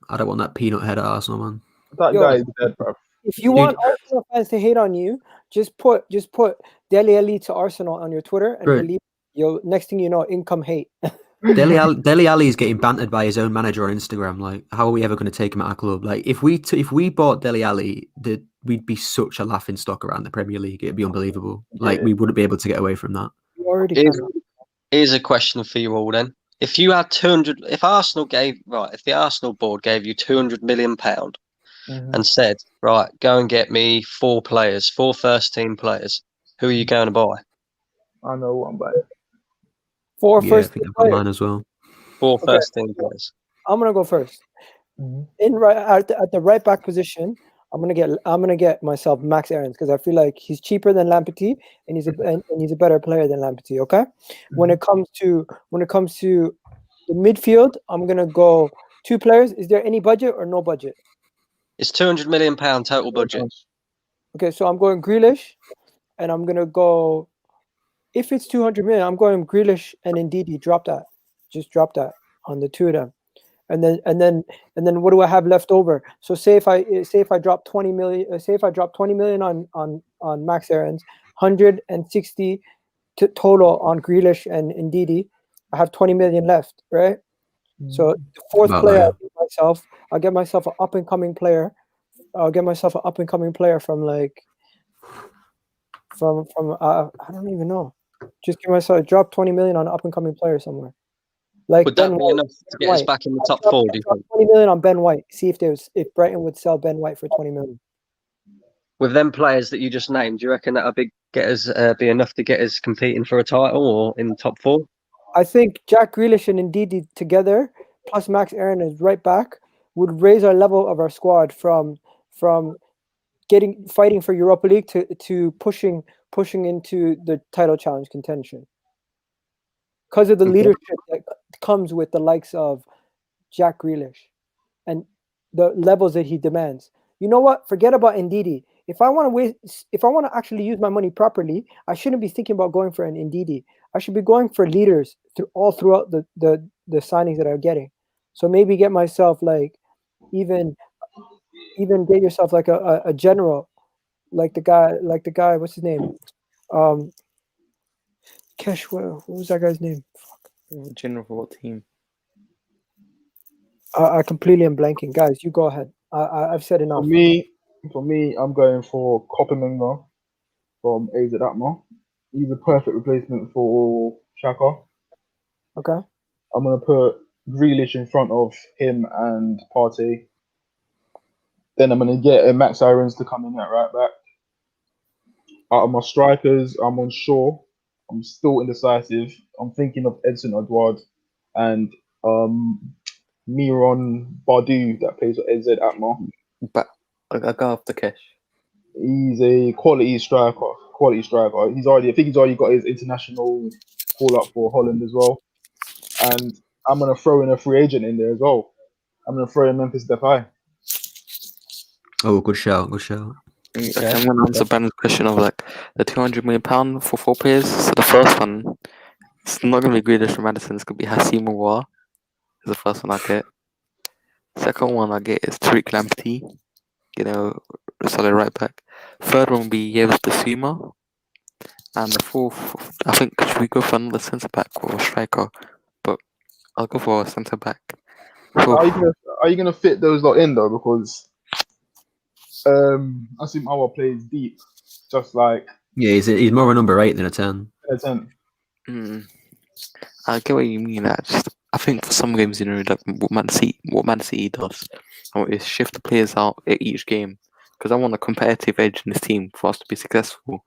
I don't want that peanut head at Arsenal, man. That guy is dead, bro. If you want Arsenal fans to hate on you, just put Dele Alli to Arsenal on your Twitter, and next thing you know, income hate. Dele Alli is getting bantered by his own manager on Instagram. Like, how are we ever going to take him at our club? Like, if we bought Dele Alli, we'd be such a laughing stock around the Premier League. It'd be unbelievable. Like, we wouldn't be able to get away from that. Here's a question for you all then. If you had if the Arsenal board gave you £200 million and said, right, go and get me 4 first team players, who are you going to buy? I know one, but Four Yeah, I first think team I've got players. mine as well. Four Okay. first team players. I'm gonna go first. Mhm. At the right back position, I'm gonna get myself Max Aarons because I feel like he's cheaper than Lamptey and he's a better player than Lamptey. Okay. When it comes to the midfield, I'm gonna go 2 players. Is there any budget or no budget? It's £200 million total budget. Okay, so I'm going Grealish, and I'm gonna go. If it's 200 million, I'm going Grealish and Ndidi. Drop that. Just drop that on the two of them. And then what do I have left over? So say if I drop 20 million, say if I drop 20 million on Max Aarons, 160 total on Grealish and Ndidi, I have 20 million left, right? So the fourth About player, that, I'll get myself an up and coming player. I'll get myself an up and coming player from I don't even know. Just give myself drop 20 million on an up and coming player somewhere. Like Would Ben that be White. enough to get us back in the top four, do you think? 20 million on Ben White. See if Brighton would sell Ben White for 20 million. With them players that you just named, do you reckon that'll be enough to get us competing for a title or in the top four? I think Jack Grealish and Ndidi together, plus Max Aaron as right back, would raise our level of our squad from fighting for Europa League to pushing into the title challenge contention. Because of the leadership that comes with the likes of Jack Grealish and the levels that he demands. You know what? Forget about Ndidi. If I want to actually use my money properly, I shouldn't be thinking about going for an Ndidi. I should be going for leaders throughout the signings that I'm getting. So maybe get myself like even get yourself like a general, like the guy. What's his name? Kesh. What was that guy's name? General for what team? I completely am blanking. Guys, you go ahead. I've said enough. For me, I'm going for Koppenminga from AZ Atma. He's a perfect replacement for Xhaka. Okay. I'm gonna put Grealish in front of him and Partey. Then I'm gonna get Max Irons to come in at right back. Out of my strikers, I'm unsure. I'm still indecisive. I'm thinking of Edson Edouard and Miron Badu that plays for AZ Atma. But I go off the cash. He's a quality striker. I think he's already got his international call up for Holland as well. And I'm gonna throw in a free agent in there as well. I'm gonna throw in Memphis Depay. Oh, good shout. Okay, I'm gonna answer Ben's question of like the £200 million for 4 players. So the first one, it's not gonna be Grealish from Madison. It's gonna be Hassim Aouar. Is the first one I get. Second one I get is Tariq Lamptey. You know, a solid right back. Third one will be Yves Bissouma. And the fourth, I think, should we go for another centre back or a striker? But I'll go for a centre back. Are you gonna fit those lot in though? Because Hassim Aouar plays deep, just like Yeah, he's more of a number 8 than a 10. a 10. I get what you mean. I think for some games, you know, like what Man City does, is shift the players out at each game because I want a competitive edge in this team for us to be successful.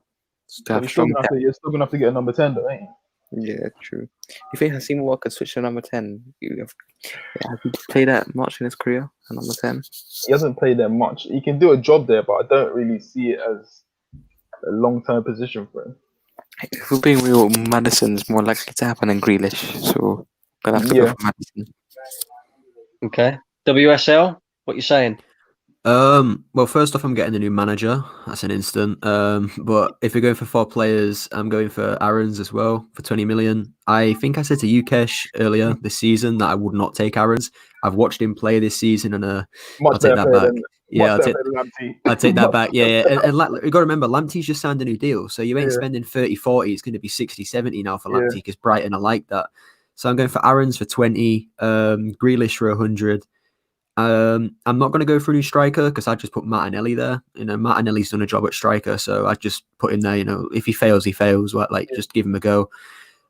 To have You're still gonna have to get a number 10 though, ain't you? Yeah, true. You think Hassim Walker switch to number 10? Has he played that much in his career at number 10? He hasn't played there much. He can do a job there, but I don't really see it as a long-term position for him. If we're being real, Madison's more likely to happen than Grealish, so gonna have to go for Madison. Okay. WSL, what you saying? Well, first off, I'm getting a new manager. That's an instant. But if we're going for 4 players, I'm going for Aarons as well for 20 million. I think I said to you, Kesh, earlier this season that I would not take Aarons. I've watched him play this season, and I'll take that back. I'll take that back. Yeah. And you got to remember, Lamptey's just signed a new deal, so you ain't spending 30, 40. It's going to be 60, 70 now for Lamptey because Brighton are like that. So I'm going for Aarons for 20, Grealish for 100. I'm not going to go for a new striker because I just put Martinelli there. You know, Martinelli's done a job at striker, so I just put him there. You know, if he fails, he fails. Just give him a go.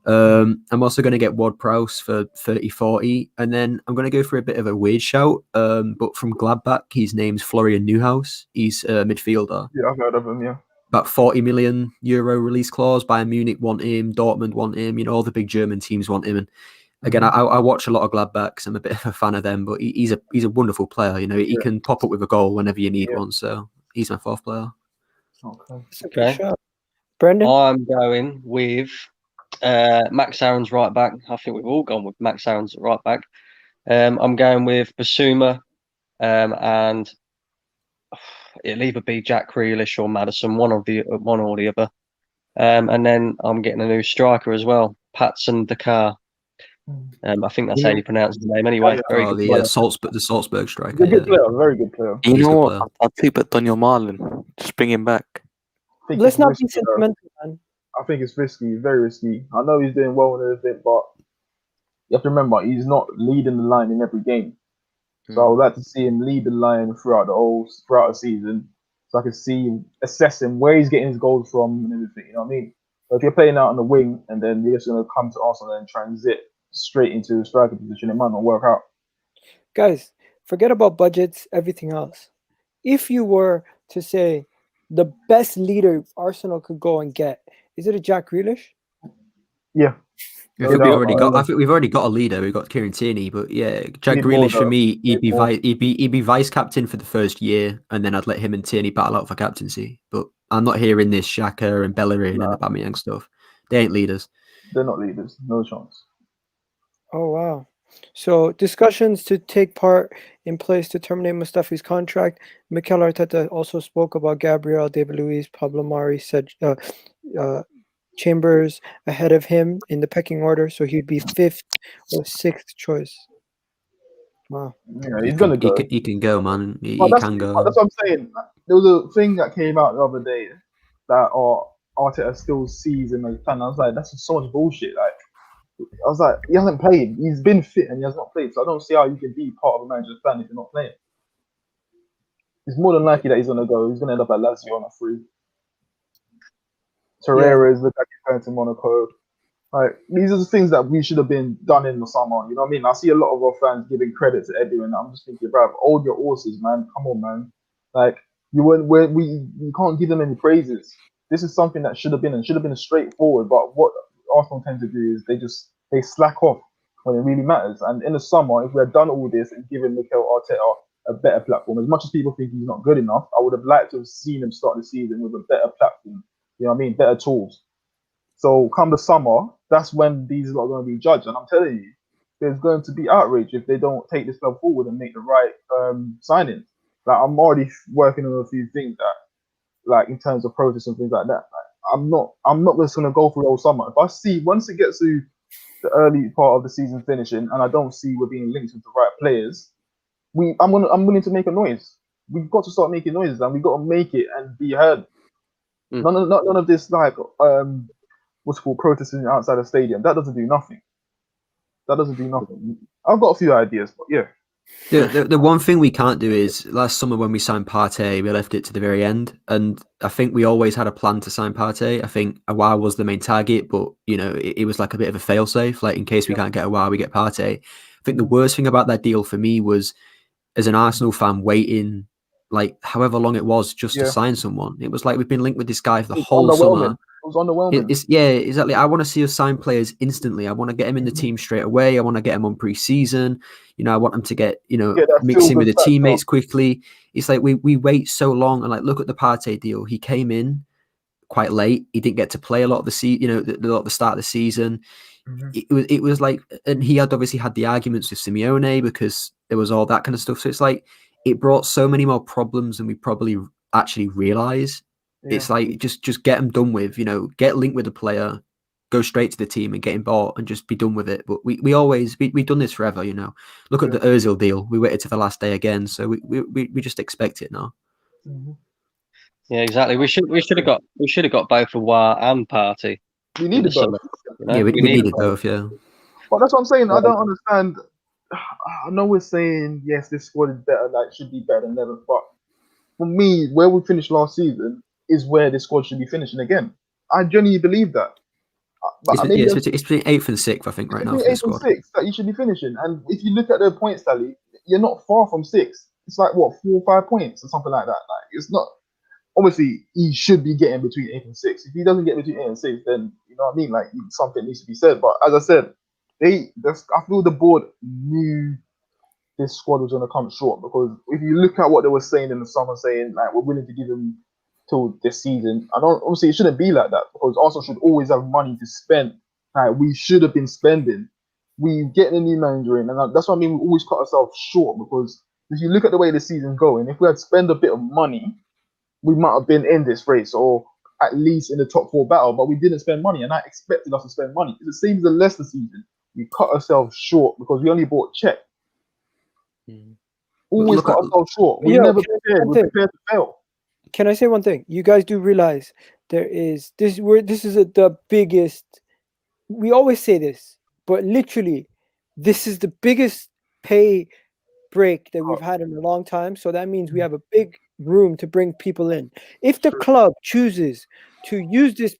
I'm also going to get Ward-Prowse for 30, 40, and then I'm going to go for a bit of a weird shout. But from Gladbach, his name's Florian Neuhaus. He's a midfielder. Yeah, I've heard of him. Yeah. about 40 million euro release clause. Bayern Munich want him, Dortmund want him. You know, all the big German teams want him. And again, I watch a lot of Gladbach, so I'm a bit of a fan of them. But he's a wonderful player. You know, he can pop up with a goal whenever you need one. So he's my fourth player. Okay. That's a good shot. Brendan? I'm going with Max Aaron's right back. I think we've all gone with Max Aaron's right back. I'm going with Basuma, and it'll either be Jack Grealish or Maddison, one or the other. And then I'm getting a new striker as well, Patson Dakar. I think that's how you pronounce his name. Anyway, very good player. The Salzburg striker. He's a good player, very good player. You He's a know good what? player. I'll keep it Daniel Marlin. Just bring him back. Let's not be sentimental, man. I think it's risky, very risky. I know he's doing well and everything, but you have to remember he's not leading the line in every game. So I would like to see him lead the line throughout the season, so I can see him assessing where he's getting his goals from and everything. You know what I mean? So if you're playing out on the wing and then you're just going to come to Arsenal and transit straight into the striker position, it might not work out. Guys, forget about budgets, everything else. If you were to say the best leader Arsenal could go and get, is it a Jack Grealish? Yeah. I think we've already got a leader. We've got Kieran Tierney, but yeah, Jack Grealish for me, he'd be vice captain for the first year, and then I'd let him and Tierney battle out for captaincy. But I'm not hearing this Xhaka and Bellerin and Aubameyang stuff. They ain't leaders. They're not leaders. No chance. Oh wow! So discussions to take part in place to terminate Mustafi's contract. Mikel Arteta also spoke about Gabriel, David Luiz, Pablo Mari, said Chambers ahead of him in the pecking order, so he'd be 5th or 6th choice. Wow. Yeah, he's gonna go. He can go, man. He can go. That's what I'm saying. There was a thing that came out the other day that Arteta still sees him as a fan. I was like, that's just so much bullshit. Like, I was like, he hasn't played. He's been fit and he has not played. So I don't see how you can be part of a manager's plan if you're not playing. It's more than likely that he's gonna go. He's gonna end up at Lazio on a free. Terrace, look like he's going to Monaco. Like, these are the things that we should have been done in the summer. You know what I mean? I see a lot of our fans giving credit to Eddie, and I'm just thinking, bro, hold your horses, man. Come on, man. Like, we can't give them any praises. This is something that should have been straightforward. But what Arsenal tend to do is they slack off when it really matters. And in the summer, if we had done all this and given Mikel Arteta a better platform, as much as people think he's not good enough, I would have liked to have seen him start the season with a better platform. You know what I mean? Better tools. So come the summer, that's when these are going to be judged. And I'm telling you, there's going to be outrage if they don't take this club forward and make the right signings. Like, I'm already working on a few things that, like, in terms of process and things like that. Like, I'm not just going to go through the whole summer. If I see, once it gets to the early part of the season finishing and I don't see we're being linked with the right players, I'm willing to make a noise. We've got to start making noises and we've got to make it and be heard. None of this, like, what's called protesting outside the stadium. That doesn't do nothing. I've got a few ideas, but yeah. The one thing we can't do is, last summer when we signed Partey, we left it to the very end, and I think we always had a plan to sign Partey. I think Aouar was the main target, but you know it was like a bit of a fail-safe. Like, in case we can't get Aouar, we get Partey. I think the worst thing about that deal for me was, as an Arsenal fan, waiting like however long it was just to sign someone. It was like we've been linked with this guy for the whole summer. It was underwhelming. Exactly. I want to see us sign players instantly. I want to get him in the team straight away. I want to get him on pre-season. You know, I want him to get mix in with the teammates quickly. It's like we wait so long, and like, look at the Partey deal. He came in quite late. He didn't get to play a lot of the the start of the season. It was like, and he had obviously had the arguments with Simeone because there was all that kind of stuff. So it's like it brought so many more problems than we probably actually realize. It's like just get them done with, you know, get linked with the player, go straight to the team and get him bought and just be done with it. But we've done this forever, you know. Look at the Ozil deal. We waited to the last day again, so we just expect it now. Yeah, exactly. We should have got both Aouar and Partey. We needed both. You know? Yeah, we needed both. Yeah. Well, that's what I'm saying. I don't understand. I know we're saying yes, this squad is better, like should be better than ever, but for me, where we finished last season is where this squad should be finishing again. I genuinely believe that. But it's between 8th and 6th, I think, right now. 8th and 6th that you should be finishing. And if you look at the points tally, you're not far from 6th. It's like what, 4 or 5 points or something like that. Like, it's not. obviously he should be getting between 8 and 6. If he doesn't get between 8 and 6, then you know what I mean. Like something needs to be said. But as I said, I feel the board knew this squad was going to come short, because if you look at what they were saying in the summer, saying like we're willing to give him till this season, obviously it shouldn't be like that, because Arsenal should always have money to spend. Like we should have been spending. We get a new manager in, and that's what I mean. We always cut ourselves short, because if you look at the way the season's going, if we had spent a bit of money, we might have been in this race or at least in the top 4 battle. But we didn't spend money, and I expected us to spend money. It's the same as the Leicester season. We cut ourselves short because we only bought Czech. Always cut ourselves short. We never prepared. We're prepared to fail. Can I say one thing? You guys do realize there is this. This is the biggest. We always say this, but literally, this is the biggest pay break that we've had in a long time. So that means we have a big room to bring people in. If the club chooses to use this,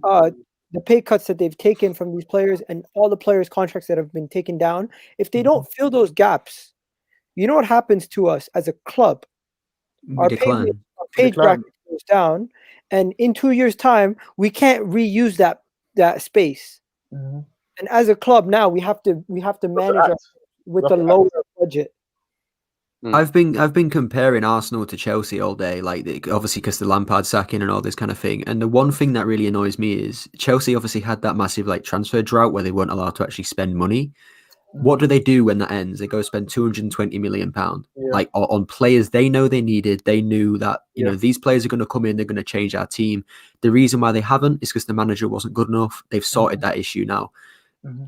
the pay cuts that they've taken from these players and all the players' contracts that have been taken down, if they don't fill those gaps, you know what happens to us as a club? Our page bracket goes down, and in 2 years' time, we can't reuse that space. And as a club now, we have to manage with the lower budget. I've been comparing Arsenal to Chelsea all day, like obviously because the Lampard sacking and all this kind of thing. And the one thing that really annoys me is Chelsea obviously had that massive like transfer drought where they weren't allowed to actually spend money. What do they do when that ends? They go spend £220 million like on players they know they needed. They knew that you know these players are going to come in, they're going to change our team. The reason why they haven't is because the manager wasn't good enough. They've sorted that issue now.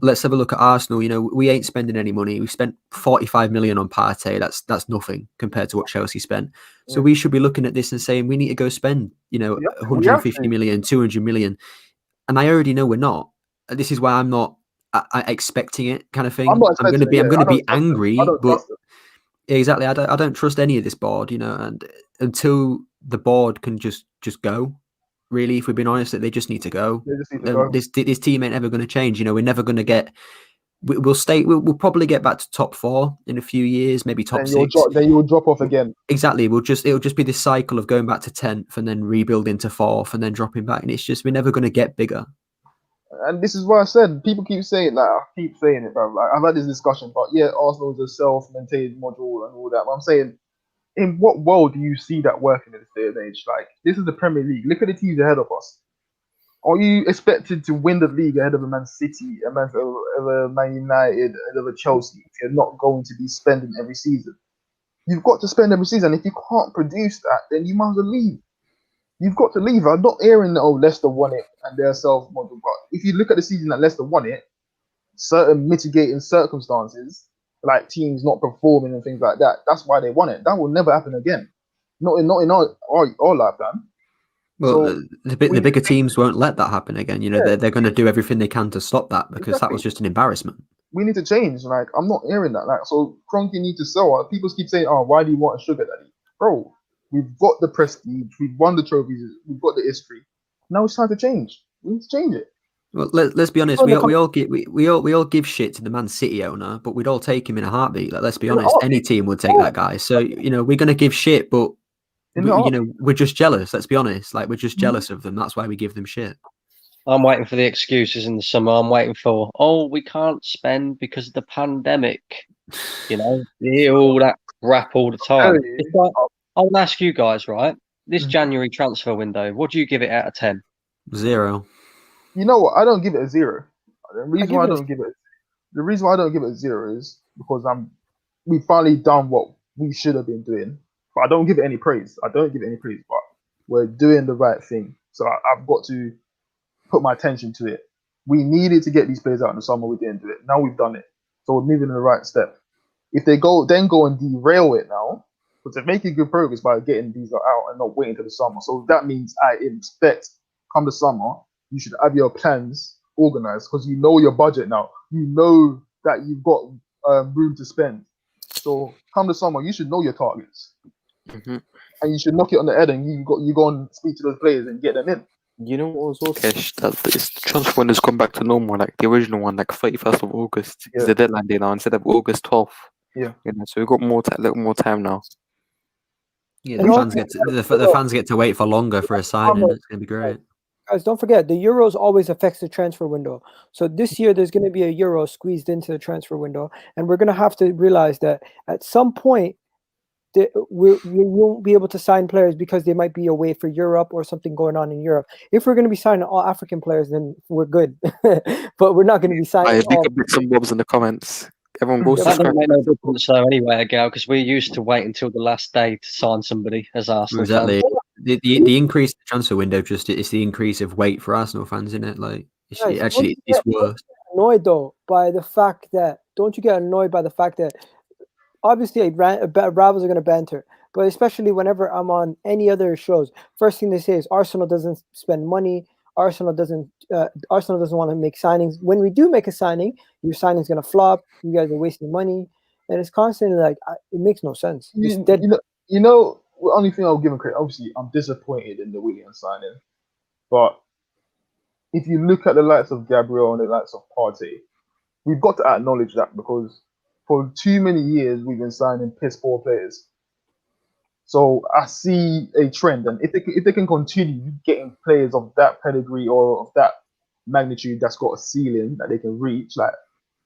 Let's have a look at Arsenal. You know, we ain't spending any money. We spent 45 million on Partey. That's nothing compared to what Chelsea spent. So we should be looking at this and saying we need to go spend, 150 million, 200 million. And I already know we're not. This is why I'm not expecting it, kind of thing. I'm going to be angry, but exactly, I don't trust any of this board, and until the board can just go. Really, if we're being honest, that they just need to go. This team ain't ever going to change. We're never going to get. We'll probably get back to top 4 in a few years, maybe top 6. Then you'll drop off again. Exactly. It'll just be this cycle of going back to 10th and then rebuilding to 4th and then dropping back. And it's just we're never going to get bigger. And this is what I said. People keep saying I keep saying it, bro. Like, I've had this discussion, but Arsenal is a self-maintained module and all that. But I'm saying, in what world do you see that working in this day and age? Like, this is the Premier League. Look at the teams ahead of us. Are you expected to win the league ahead of a Man City, a Man United, ahead of a Chelsea, if you're not going to be spending every season? You've got to spend every season. If you can't produce that, then you might as well leave. You've got to leave. I'm not hearing that, Leicester won it and they're self-model. But if you look at the season that Leicester won it, certain mitigating circumstances, like teams not performing and things like that, that's why they won it. That will never happen again. Not in our lifetime. Well, So the bigger teams won't let that happen again. They're going to do everything they can to stop that, because that was just an embarrassment. We need to change. Like, I'm not hearing that. Like, so Kroenke need to sell. People keep saying, "Oh, why do you want a sugar daddy?" Bro, we've got the prestige, we've won the trophies, we've got the history. Now it's time to change. We need to change it. Well, let's be honest. We all give shit to the Man City owner, but we'd all take him in a heartbeat. Like, let's be honest, any team would take that guy. So we're going to give shit, but we're just jealous. Let's be honest. Like, we're just jealous of them. That's why we give them shit. I'm waiting for the excuses in the summer. I'm waiting for, we can't spend because of the pandemic. You hear all that crap all the time. It's like, I want to ask you guys, right? This January transfer window, what do you give it out of 10? 0. You know what? I don't give it a 0. The reason why I don't give it a 0 is because we finally done what we should have been doing. But I don't give it any praise. But we're doing the right thing. So I've got to put my attention to it. We needed to get these players out in the summer. We didn't do it. Now we've done it. So we're moving in the right step. If they go and derail it now, but they're making good progress by getting these out and not waiting till the summer. So that means I expect come the summer, you should have your plans organized, because you know your budget now. You know that you've got room to spend. So come the summer, you should know your targets. And you should knock it on the head, and you go and speak to those players and get them in. You know what was also that this transfer window has gone back to normal, like the original one, like 31st of August is the deadline day now instead of August 12th. Yeah. So we've got little more time now. Yeah, And the also, fans get the fans get to wait for longer for a signing. It's going to be great. guys, don't forget the Euros always affects the transfer window. So this year there's going to be a Euro squeezed into the transfer window, and we're going to have to realize that at some point we won't be able to sign players because they might be away for Europe or something going on in Europe. If we're going to be signing all African players, then we're good. But we're not going to be signing If you all. could put some bobs in the comments, everyone go That doesn't subscribe. make no difference though anyway, Egal, because we used to wait until the last day to sign somebody as Arsenal Exactly. fans. The increase in the transfer window it's the increase of weight for Arsenal fans, isn't it? Like Guys, it's worse. Annoyed though by the fact that don't you get annoyed by the fact that obviously rivals are going to banter, but especially whenever I'm on any other shows, first thing they say is Arsenal doesn't spend money. Arsenal doesn't want to make signings. When we do make a signing, your signing's going to flop. You guys are wasting money, and it's constantly like it makes no sense. The only thing I'll give him credit. Obviously, I'm disappointed in the Willian signing, but if you look at the likes of Gabriel and the likes of Partey, we've got to acknowledge that because for too many years we've been signing piss poor players. So I see a trend, and if they can continue getting players of that pedigree or of that magnitude that's got a ceiling that they can reach, like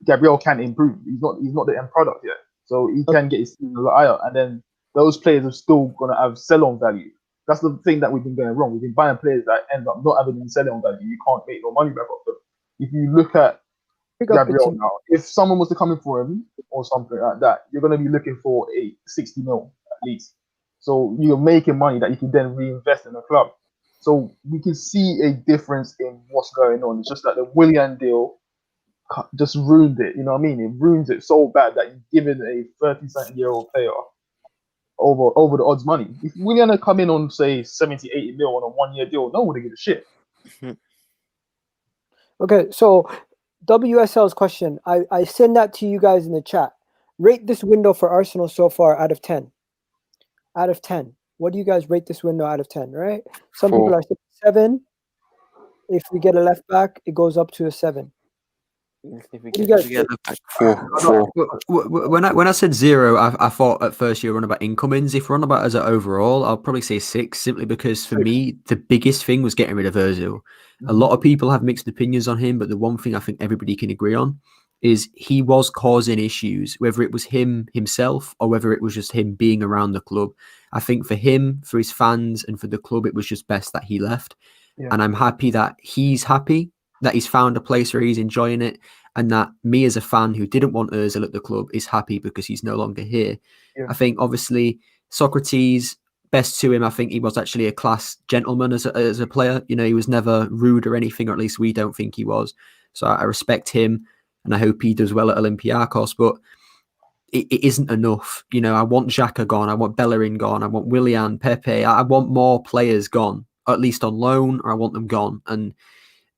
Gabriel can improve. He's not the end product yet, so he can get his ceiling a lot higher, and then those players are still gonna have sell-on value. That's the thing that we've been going wrong. We've been buying players that end up not having any sell-on value. You can't make no money back off them. If you look at Gabriel now, if someone was to come in for him or something like that, you're going to be looking for a 60 mil at least. So you're making money that you can then reinvest in the club. So we can see a difference in what's going on. It's just that the Willian deal just ruined it. You know what I mean? It ruins it so bad that you're giving a 30-something-year-old player over the odds money. If Willian had come in on, say, 70, 80 mil on a 1-year deal, no one would give a shit. Okay, so WSL's question. I send that to you guys in the chat. Rate this window for Arsenal so far out of 10. Out of 10. What do you guys rate this window out of 10, right? Some people are saying 7. If we get a left back, it goes up to a 7. When I said 0, I thought at first you were on about incomings. If we're on about as an overall, I'll probably say 6, simply because for me the biggest thing was getting rid of Ozil. A lot of people have mixed opinions on him, but the one thing I think everybody can agree on is he was causing issues, whether it was himself or whether it was just him being around the club. I think for him, for his fans, and for the club, it was just best that he left. Yeah. And I'm happy that he's happy, that he's found a place where he's enjoying it, and that me as a fan who didn't want Ozil at the club is happy because he's no longer here. Yeah. I think obviously Sokratis, best to him, I think he was actually a class gentleman as a player. You know, he was never rude or anything, or at least we don't think he was. So I respect him, and I hope he does well at Olympiacos, but it isn't enough. You know, I want Xhaka gone, I want Bellerin gone, I want Willian, Pepe, I want more players gone, or at least on loan, or I want them gone. And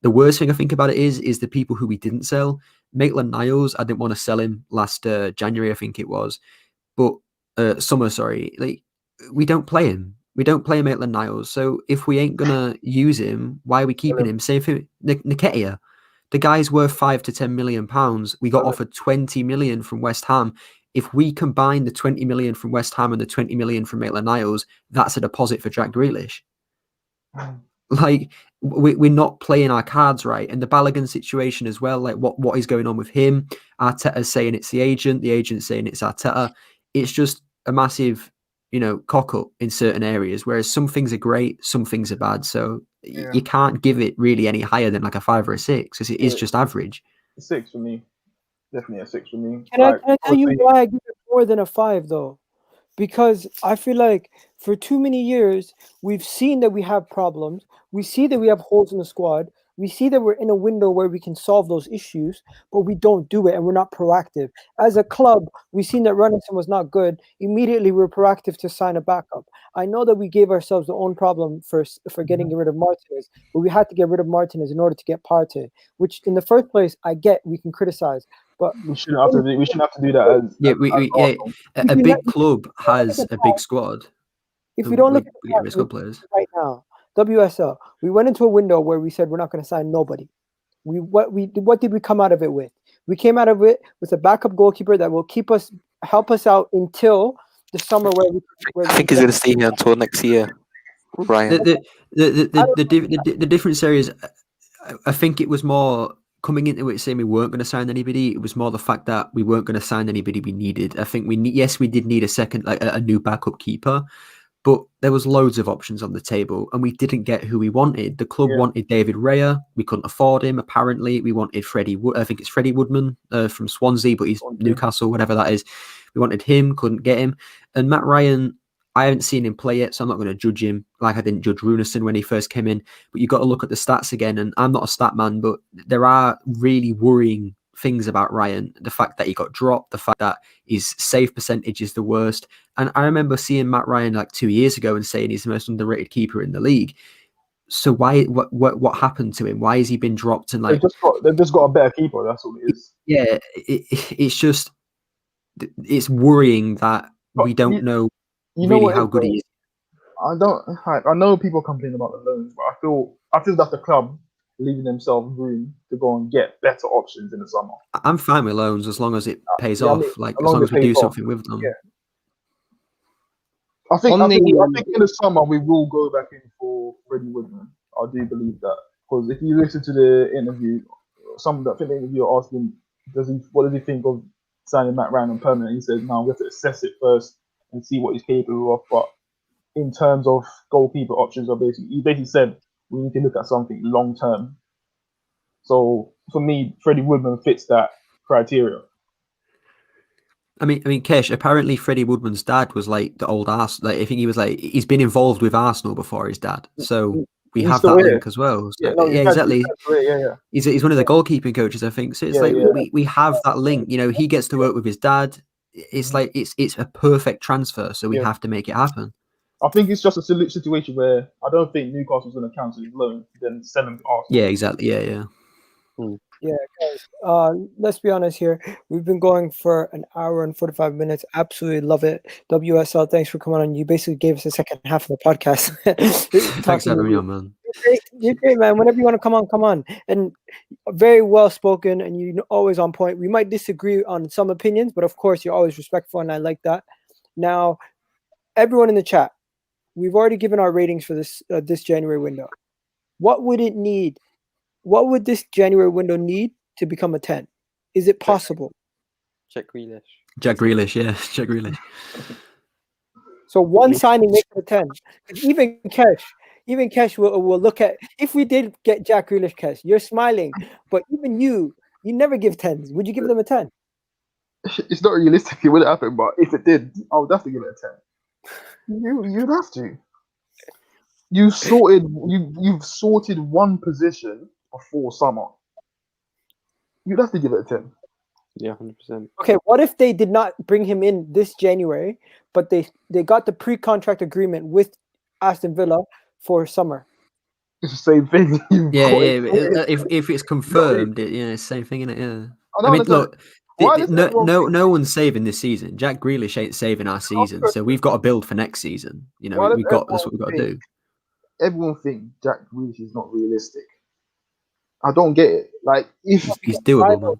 the worst thing I think about it is the people who we didn't sell. Maitland-Niles, I didn't want to sell him last January, I think it was, but summer, sorry. Like, we don't play him. We don't play Maitland-Niles. So if we ain't gonna use him, why are we keeping him? Same for Nketiah. The guy's worth £5 to £10 million. We got offered 20 million from West Ham. If we combine the 20 million from West Ham and the 20 million from Maitland-Niles, that's a deposit for Jack Grealish. Like, we're not playing our cards right. And the Balogun situation as well, like what is going on with him? Arteta's saying it's the agent's saying it's Arteta. It's just a massive, cock up in certain areas, whereas some things are great, some things are bad. So you can't give it really any higher than like a 5 or a 6, because it is just average. 6 for me. Definitely a 6 for me. Can I tell you why I give it more than a 5 though? Because I feel like for too many years, we've seen that we have problems. We see that we have holes in the squad. We see that we're in a window where we can solve those issues, but we don't do it, and we're not proactive. As a club, we've seen that Runnison was not good. Immediately, we were proactive to sign a backup. I know that we gave ourselves our own problem for getting rid of Martinez, but we had to get rid of Martinez in order to get Partey, which in the first place, I get we can criticize. But we shouldn't have to do that. A big club has a big squad. If we don't look at the players right now, WSL, we went into a window where we said we're not going to sign nobody. What did we come out of it with? We came out of it with a backup goalkeeper that will help us out until the summer where I think he's going to stay here until next year. Ryan. The difference there is, I think it was more coming into it saying we weren't going to sign anybody. It was more the fact that we weren't going to sign anybody we needed. I think we did need a second, like a new backup keeper, but there was loads of options on the table and we didn't get who we wanted. The club wanted David Raya. We couldn't afford him. Apparently we wanted I think it's Freddie Woodman from Swansea, but he's Newcastle, whatever that is. We wanted him, couldn't get him. And Matt Ryan, I haven't seen him play yet, so I'm not going to judge him like I didn't judge Runarsson when he first came in. But you've got to look at the stats again. And I'm not a stat man, but there are really worrying things about Ryan. The fact that he got dropped, the fact that his save percentage is the worst. And I remember seeing Matt Ryan like 2 years ago and saying he's the most underrated keeper in the league. So what happened to him? Why has he been dropped? And like they've just got a better keeper. That's all it is. Yeah, it's worrying that we don't know. You know really how good he is. I know people complain about the loans, but I feel that's the club leaving themselves room to go and get better options in the summer. I'm fine with loans as long as it pays off. As long as we do something with them. Yeah. I think in the summer we will go back in for Freddie Woodman. I do believe that, because if you listen to the interview, the interviewer asked him, what does he think of signing Matt Ryan on permanent? He said, "No, we have to assess it first and see what he's capable of." But in terms of goalkeeper options, he basically said we need to look at something long term. So for me, Freddie Woodman fits that criteria. I mean, Kesh, apparently Freddie Woodman's dad was like the old Arsenal. Like, I think he was he's been involved with Arsenal before, his dad. So we have that link as well. So, exactly. He's one of the goalkeeping coaches, I think. So it's we have that link. You know, he gets to work with his dad. It's like it's a perfect transfer. So we have to make it happen. I think it's just a situation where I don't think Newcastle's going to cancel his loan, then send him to Arsenal. Yeah, exactly. Yeah. Yeah, guys. Let's be honest here. We've been going for an hour and 45 minutes. Absolutely love it. WSL, thanks for coming on. You basically gave us the second half of the podcast. Thanks for having me on, man. You're great, man. Whenever you want to come on. And very well spoken, and you're always on point. We might disagree on some opinions, but of course you're always respectful, and I like that. Now, everyone in the chat, we've already given our ratings for this January window. What would it need? What would this January window need to become a 10? Is it possible? Jack Grealish. Jack Grealish. So one signing makes it a 10. Even Kesh will look at, if we did get Jack Grealish, Kesh, you're smiling, but even you never give 10s. Would you give them a 10? It's not realistic it would happen, but if it did, I would have to give it a 10. You'd have to. You've sorted one position before summer. You'd have to give it a 10. Yeah, 100%. Okay, what if they did not bring him in this January, but they got the pre-contract agreement with Aston Villa for summer? It's the same thing. If it's confirmed, it's the same thing, isn't it? Yeah. I mean, look, no one's saving this season. Jack Grealish ain't saving our season, so we've got to build for next season. You know, that's what we've got to do. Everyone thinks Jack Grealish is not realistic. I don't get it. Like, if he's doable,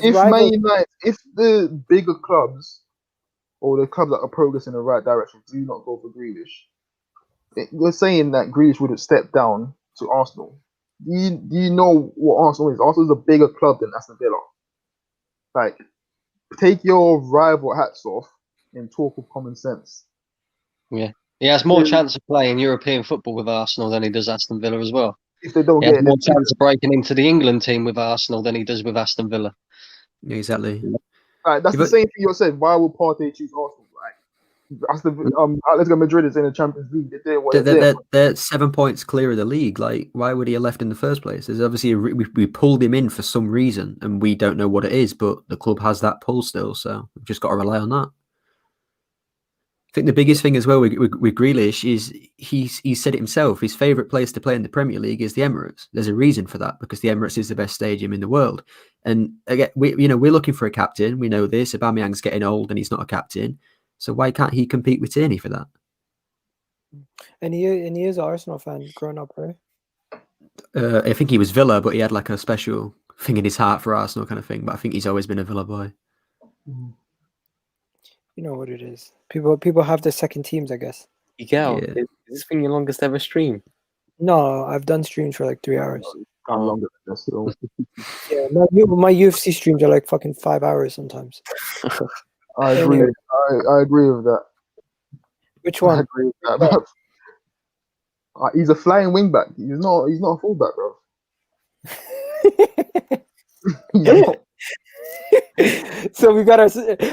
man. If the bigger clubs or the clubs that are progressing in the right direction do not go for Grealish, you're saying that Grealish would have stepped down to Arsenal. Do you know what Arsenal is? Arsenal is a bigger club than Aston Villa. Like, take your rival hats off and talk with common sense. Yeah. He has more chance of playing European football with Arsenal than he does Aston Villa as well. If they don't he has more chance of breaking into the England team with Arsenal than he does with Aston Villa. Yeah, exactly. Right, that's the same thing you said. Why would Partey choose Arsenal? Like, Atletico Madrid is in the Champions League. They're 7 points clear of the league. Like, why would he have left in the first place? There's obviously we pulled him in for some reason, and we don't know what it is. But the club has that pull still, so we've just got to rely on that. I think the biggest thing as well with Grealish is he said it himself. His favourite place to play in the Premier League is the Emirates. There's a reason for that, because the Emirates is the best stadium in the world. And again, we're looking for a captain. We know this. Aubameyang's getting old and he's not a captain. So why can't he compete with Tierney for that? And he is an Arsenal fan growing up, right? I think he was Villa, but he had like a special thing in his heart for Arsenal kind of thing. But I think he's always been a Villa boy. You know what it is. People have their second teams, I guess. Egal, Yeah. is this been your longest ever stream? No, I've done streams for like 3 hours. I'm longer than this. So. Yeah, my UFC streams are like fucking 5 hours sometimes. I agree. Anyway. I agree with that. Which I one? agree with that. Bro. He's a flying wingback. He's not a fullback, bro. He's not. So we gotta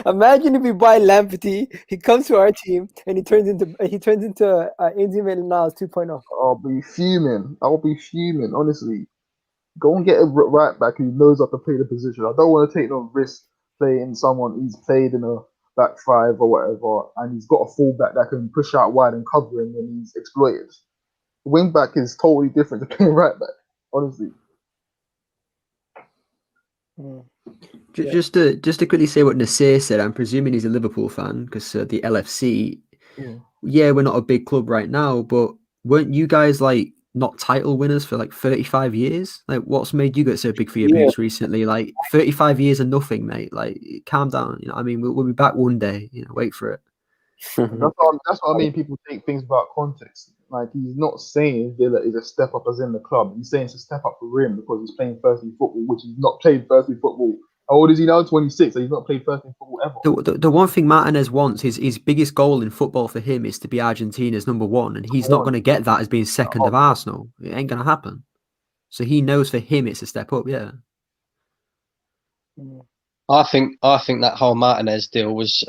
imagine if we buy Lampard, he comes to our team and he turns into Ainsley Maitland-Niles 2.0. I'll be fuming. Honestly, go and get a right back who knows how to play the position. I don't want to take no risk playing someone who's played in a back five or whatever, and he's got a fullback that can push out wide and cover him when he's exploited. Wing back is totally different to playing right back. Honestly. Just to quickly say what Nasir said, I'm presuming he's a Liverpool fan because the LFC, yeah, we're not a big club right now, but weren't you guys like not title winners for like 35 years? Like, what's made you get so big for your boots recently? Like, 35 years of nothing, mate. Like, calm down. You know, I mean, we'll be back one day. You know, wait for it. That's what I mean. People take things without context. Like, he's not saying Villa is a step up as in the club. He's saying it's a step up for him because he's playing first team football, which he's not played first team football. How old is he now? 26. So he's not played first team football ever. The one thing Martinez wants, his biggest goal in football for him is to be Argentina's #1, and he's not going to get that as being second of Arsenal. It ain't going to happen. So he knows for him it's a step up. Yeah. I think that whole Martinez deal was.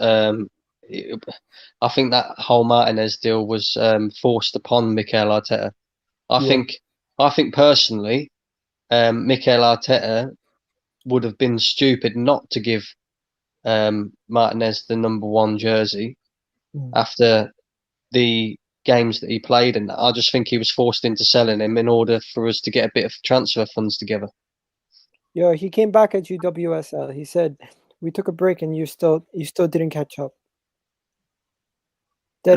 I think that whole Martinez deal was forced upon Mikel Arteta. I think personally, Mikel Arteta would have been stupid not to give Martinez the #1 jersey after the games that he played, and I just think he was forced into selling him in order for us to get a bit of transfer funds together. Yeah, he came back at UWSL. He said, "We took a break, and you still didn't catch up." I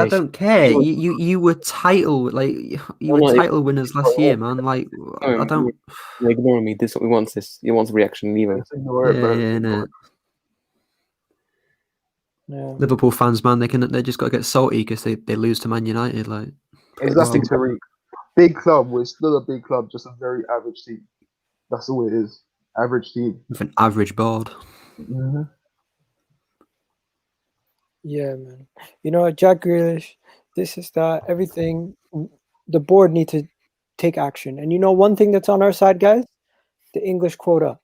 don't care. You were title title winners last year, man. Like, I don't. Ignore me. He wants this. He wants a reaction. Leave it. Yeah. Liverpool fans, man, they just got to get salty because they lose to Man United. Like, exactly. Big club. We're still a big club, just a very average team. That's all it is. Average team with an average board. Mm-hmm. Yeah, man. You know, Jack Grealish, this is that, everything. The board need to take action. And you know, one thing that's on our side, guys, the English quota.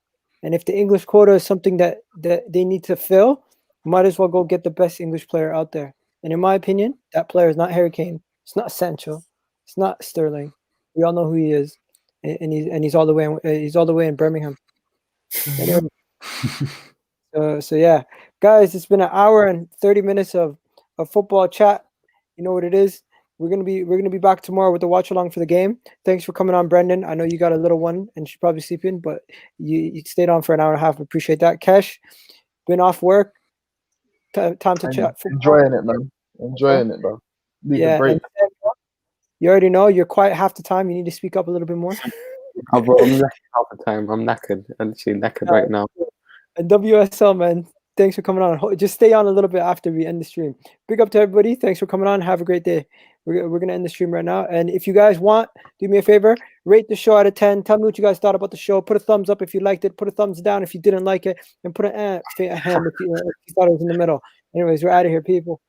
And if the English quota is something that they need to fill, might as well go get the best English player out there. And in my opinion, that player is not Harry Kane. It's not Sancho. It's not Sterling. We all know who he is, and he's all the way in Birmingham. Anyway, so yeah, guys, it's been an hour and 30 minutes of football chat. You know what it is. We're gonna be back tomorrow with the watch along for the game. Thanks for coming on, Brendan. I know you got a little one and she's probably sleeping, but you stayed on for an hour and a half. Appreciate that. Kesh, been off work. Time to chat. Enjoying it, man. Enjoying it, bro. Yeah. You already know you're quiet half the time. You need to speak up a little bit more. I'm knackered half the time. I'm knackered. I'm actually knackered right now. And WSL, man, thanks for coming on. Just stay on a little bit after we end the stream. Big up to everybody. Thanks for coming on. Have a great day. We're going to end the stream right now. And if you guys want, do me a favor, rate the show out of 10. Tell me what you guys thought about the show. Put a thumbs up if you liked it. Put a thumbs down if you didn't like it. And put a hand if you thought it was in the middle. Anyways, we're out of here, people.